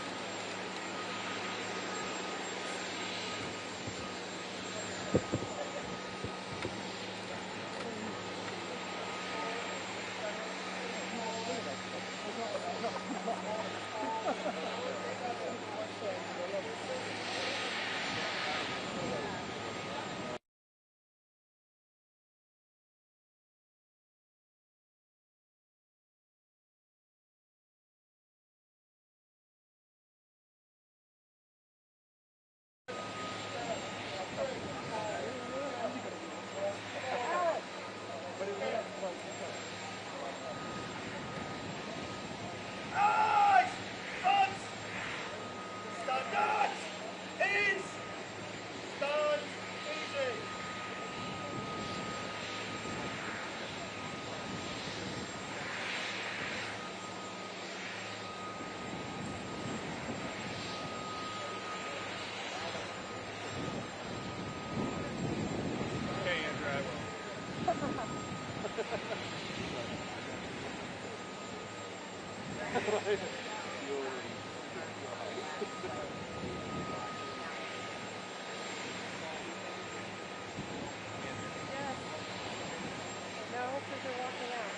No, because they're walking out.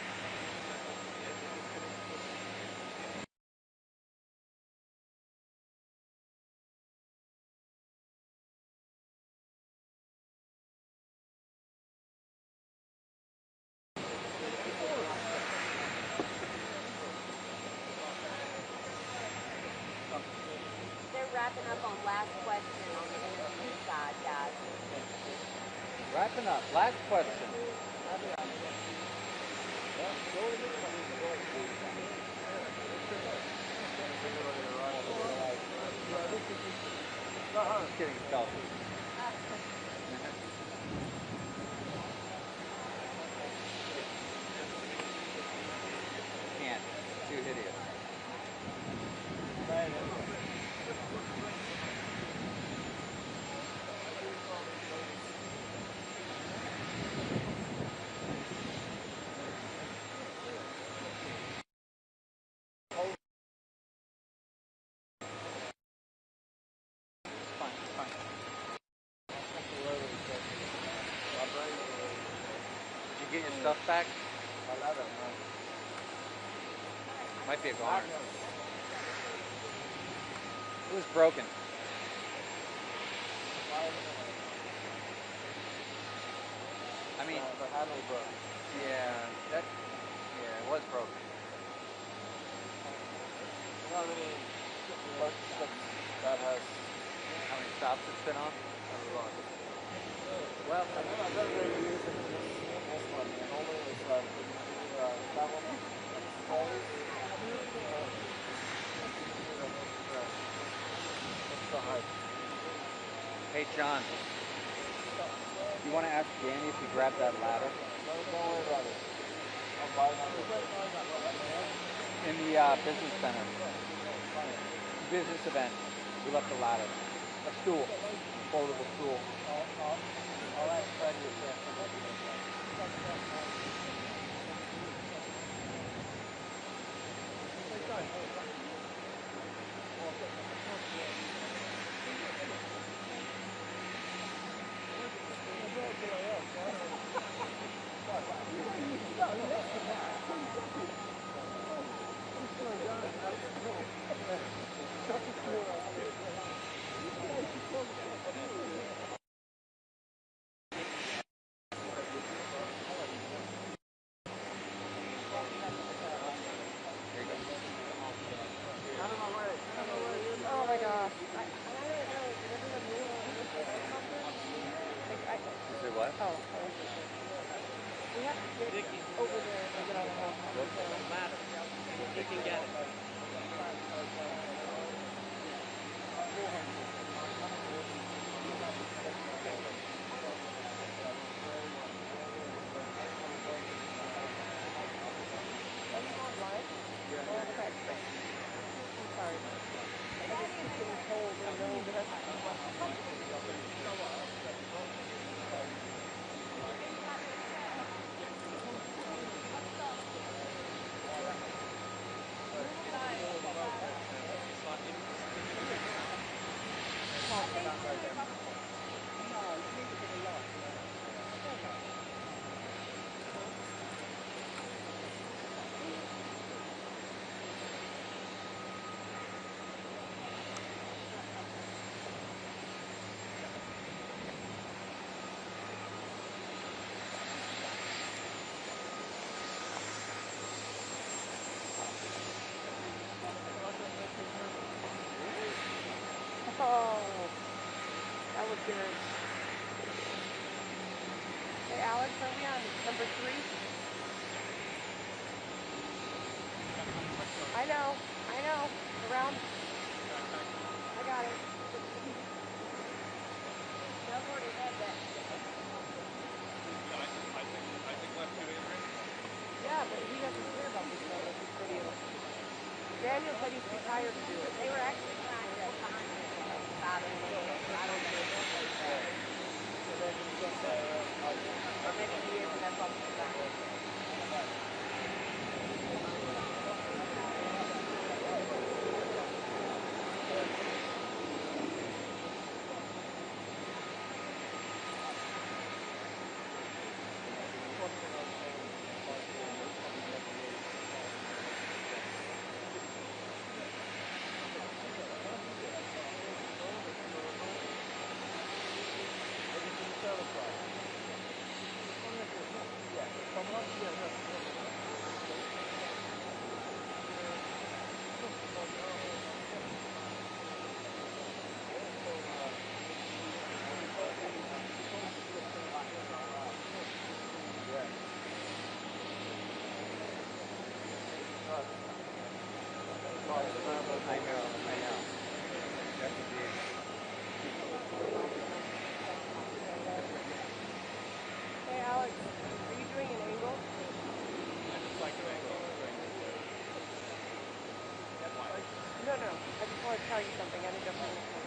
They're wrapping up on last question on the interview side, guys. Wrapping up. Last question. Just getting a selfie. Can't. Too hideous. Did you get your stuff back? Might be a goner. It was broken. I mean, the handle broke. Yeah, it was broken. You know how many clips that has? How many stops it's been on? Never gone. Well, I never really use it in this one. Normally it's that one that sprays. What's the height? Hey, John. You want to ask Danny if he grabbed that ladder? Don't worry about it. I'll buy another one. In the business center. business event. We left a ladder. A stool. Foldable stool. I'll ask Freddie if that's Oh my gosh. Is it what? Oh, we have to get over there and get on the wall. Doesn't matter. You can get it. Oh, that was good. Hey, Alex, are we on number 3? I know. Around. I got it. I've already had that. I think left 2, Adrian. Yeah, but he doesn't care about this video. Daniel said he's too tired to do it. They were actually trying to find a spot in the manual, so I don't know if it's like that. So then you can say, Or maybe he is, and that's why we designed it. I know. That's a big. Hey, Alex, are you doing an angle? I just like your angle. Why? No. I just want to tell you something. I need to finish my work.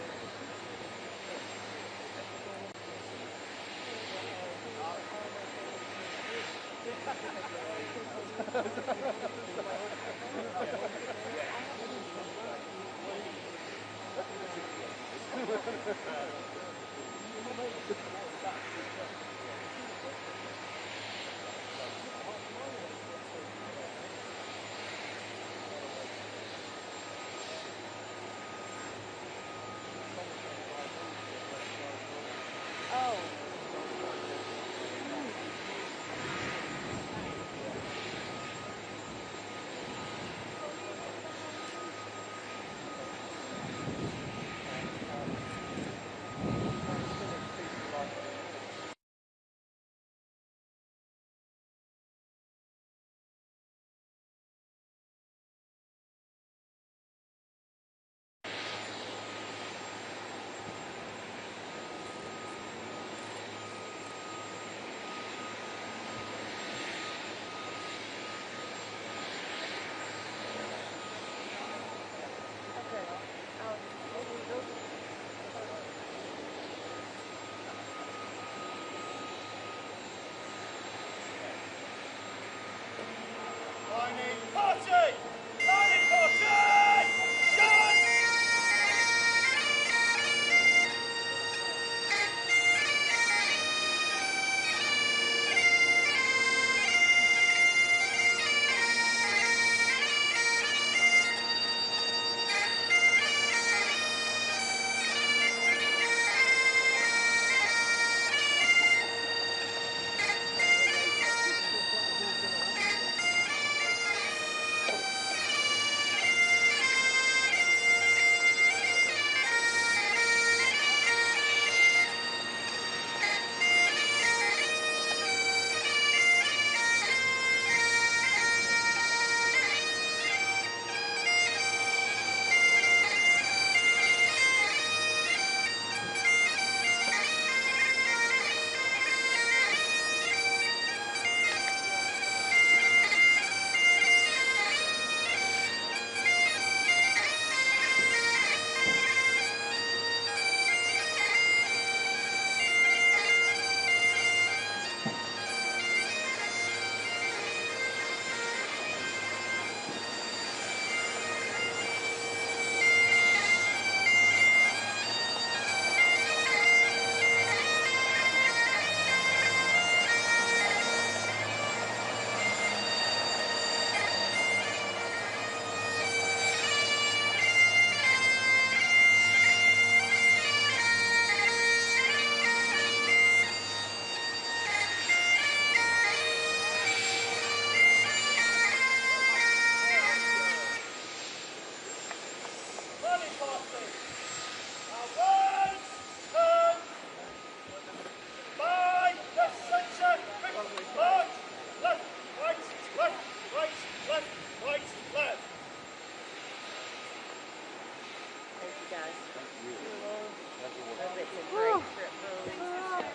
It's a great trip home.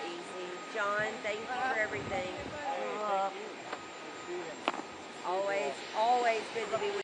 Easy. John, thank you for everything. Always good to be with you.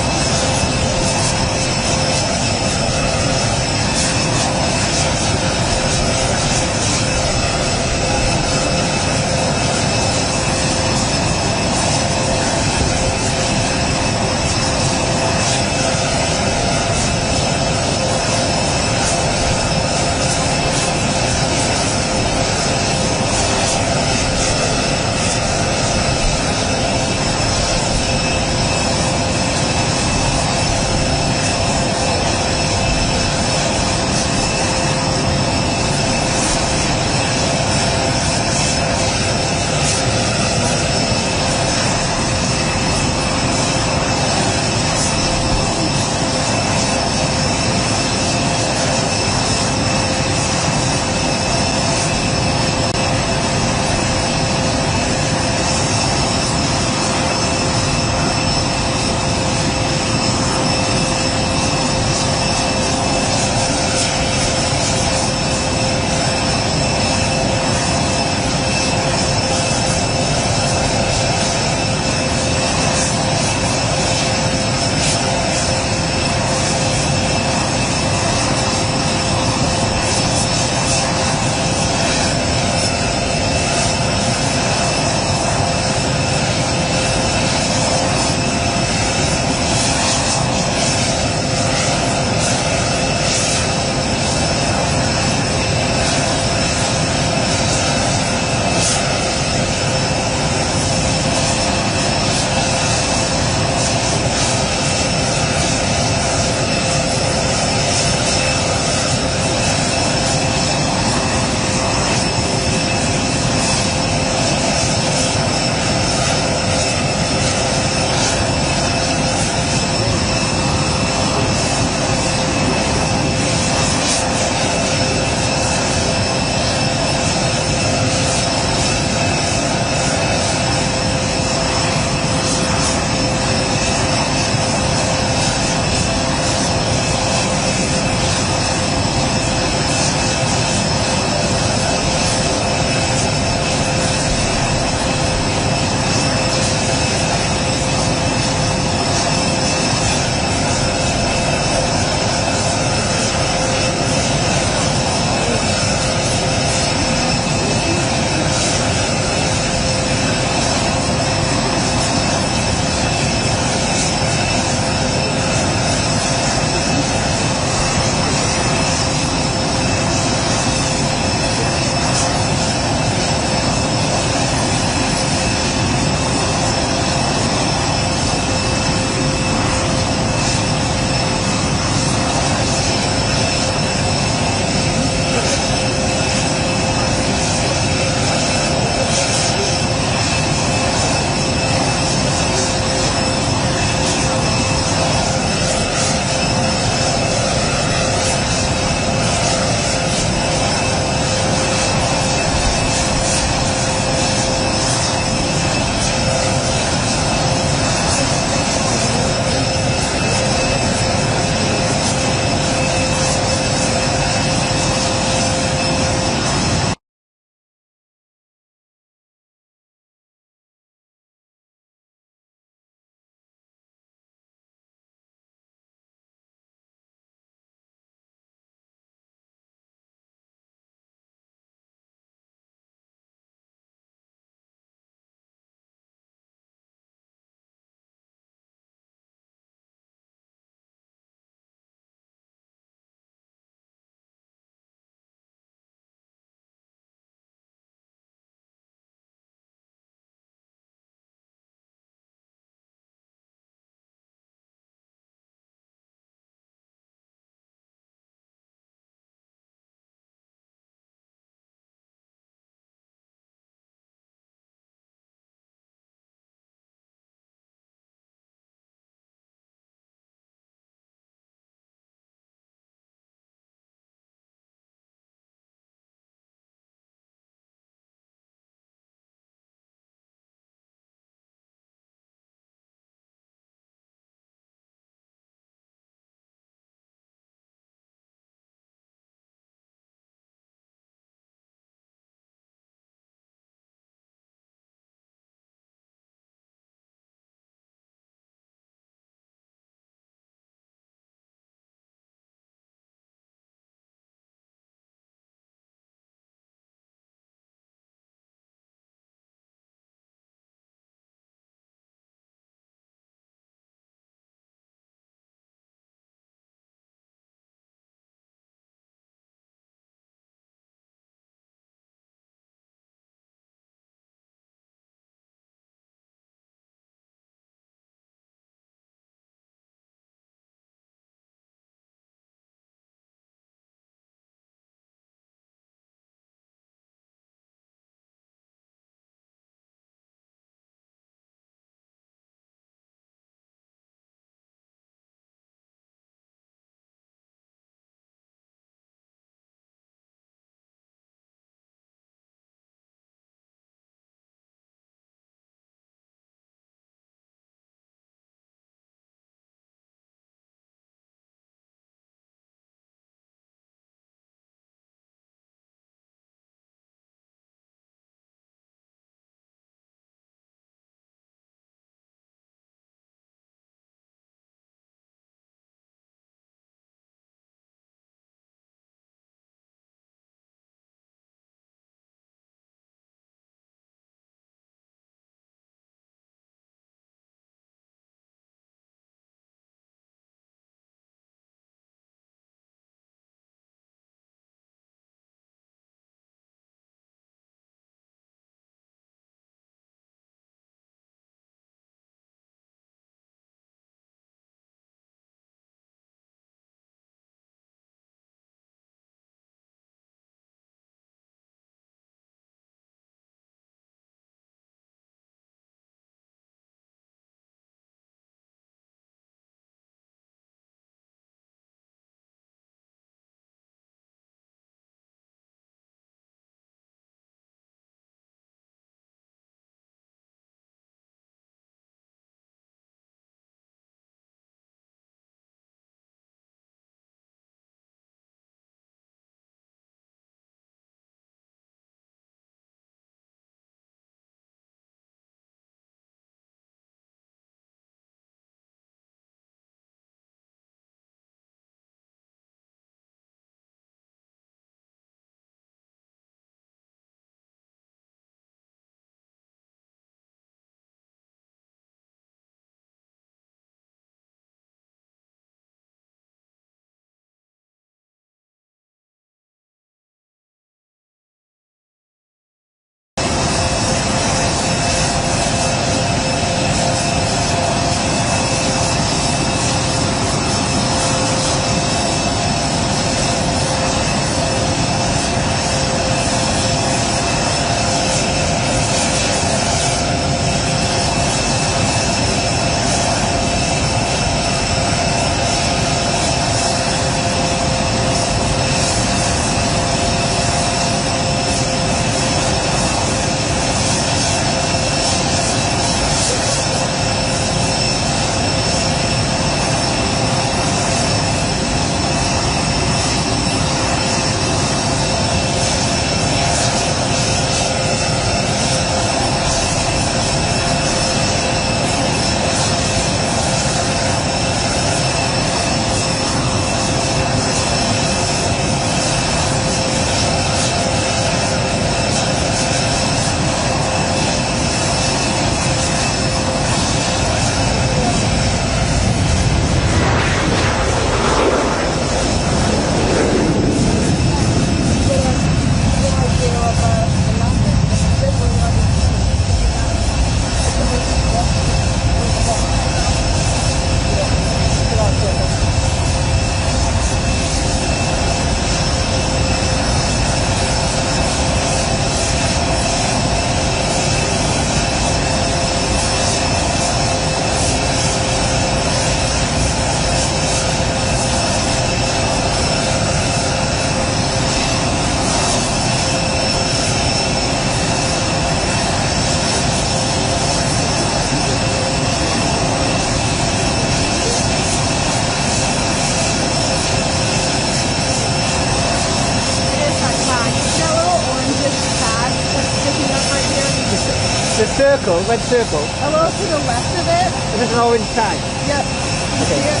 The circle, red circle. A little to the left of it. Is it an orange tag? Yep. You see it?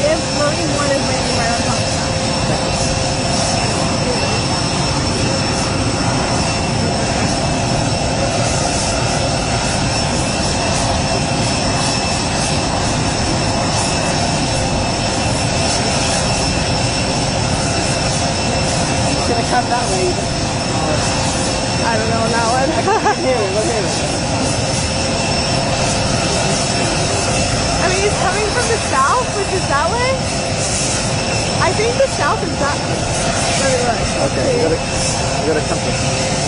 It's Marine 1 is landing right on top of that. It's going to come that way. I don't know on that one. Look here. I mean, it's coming from the south, which is that way. I think the south is that way. Okay, you got to compass.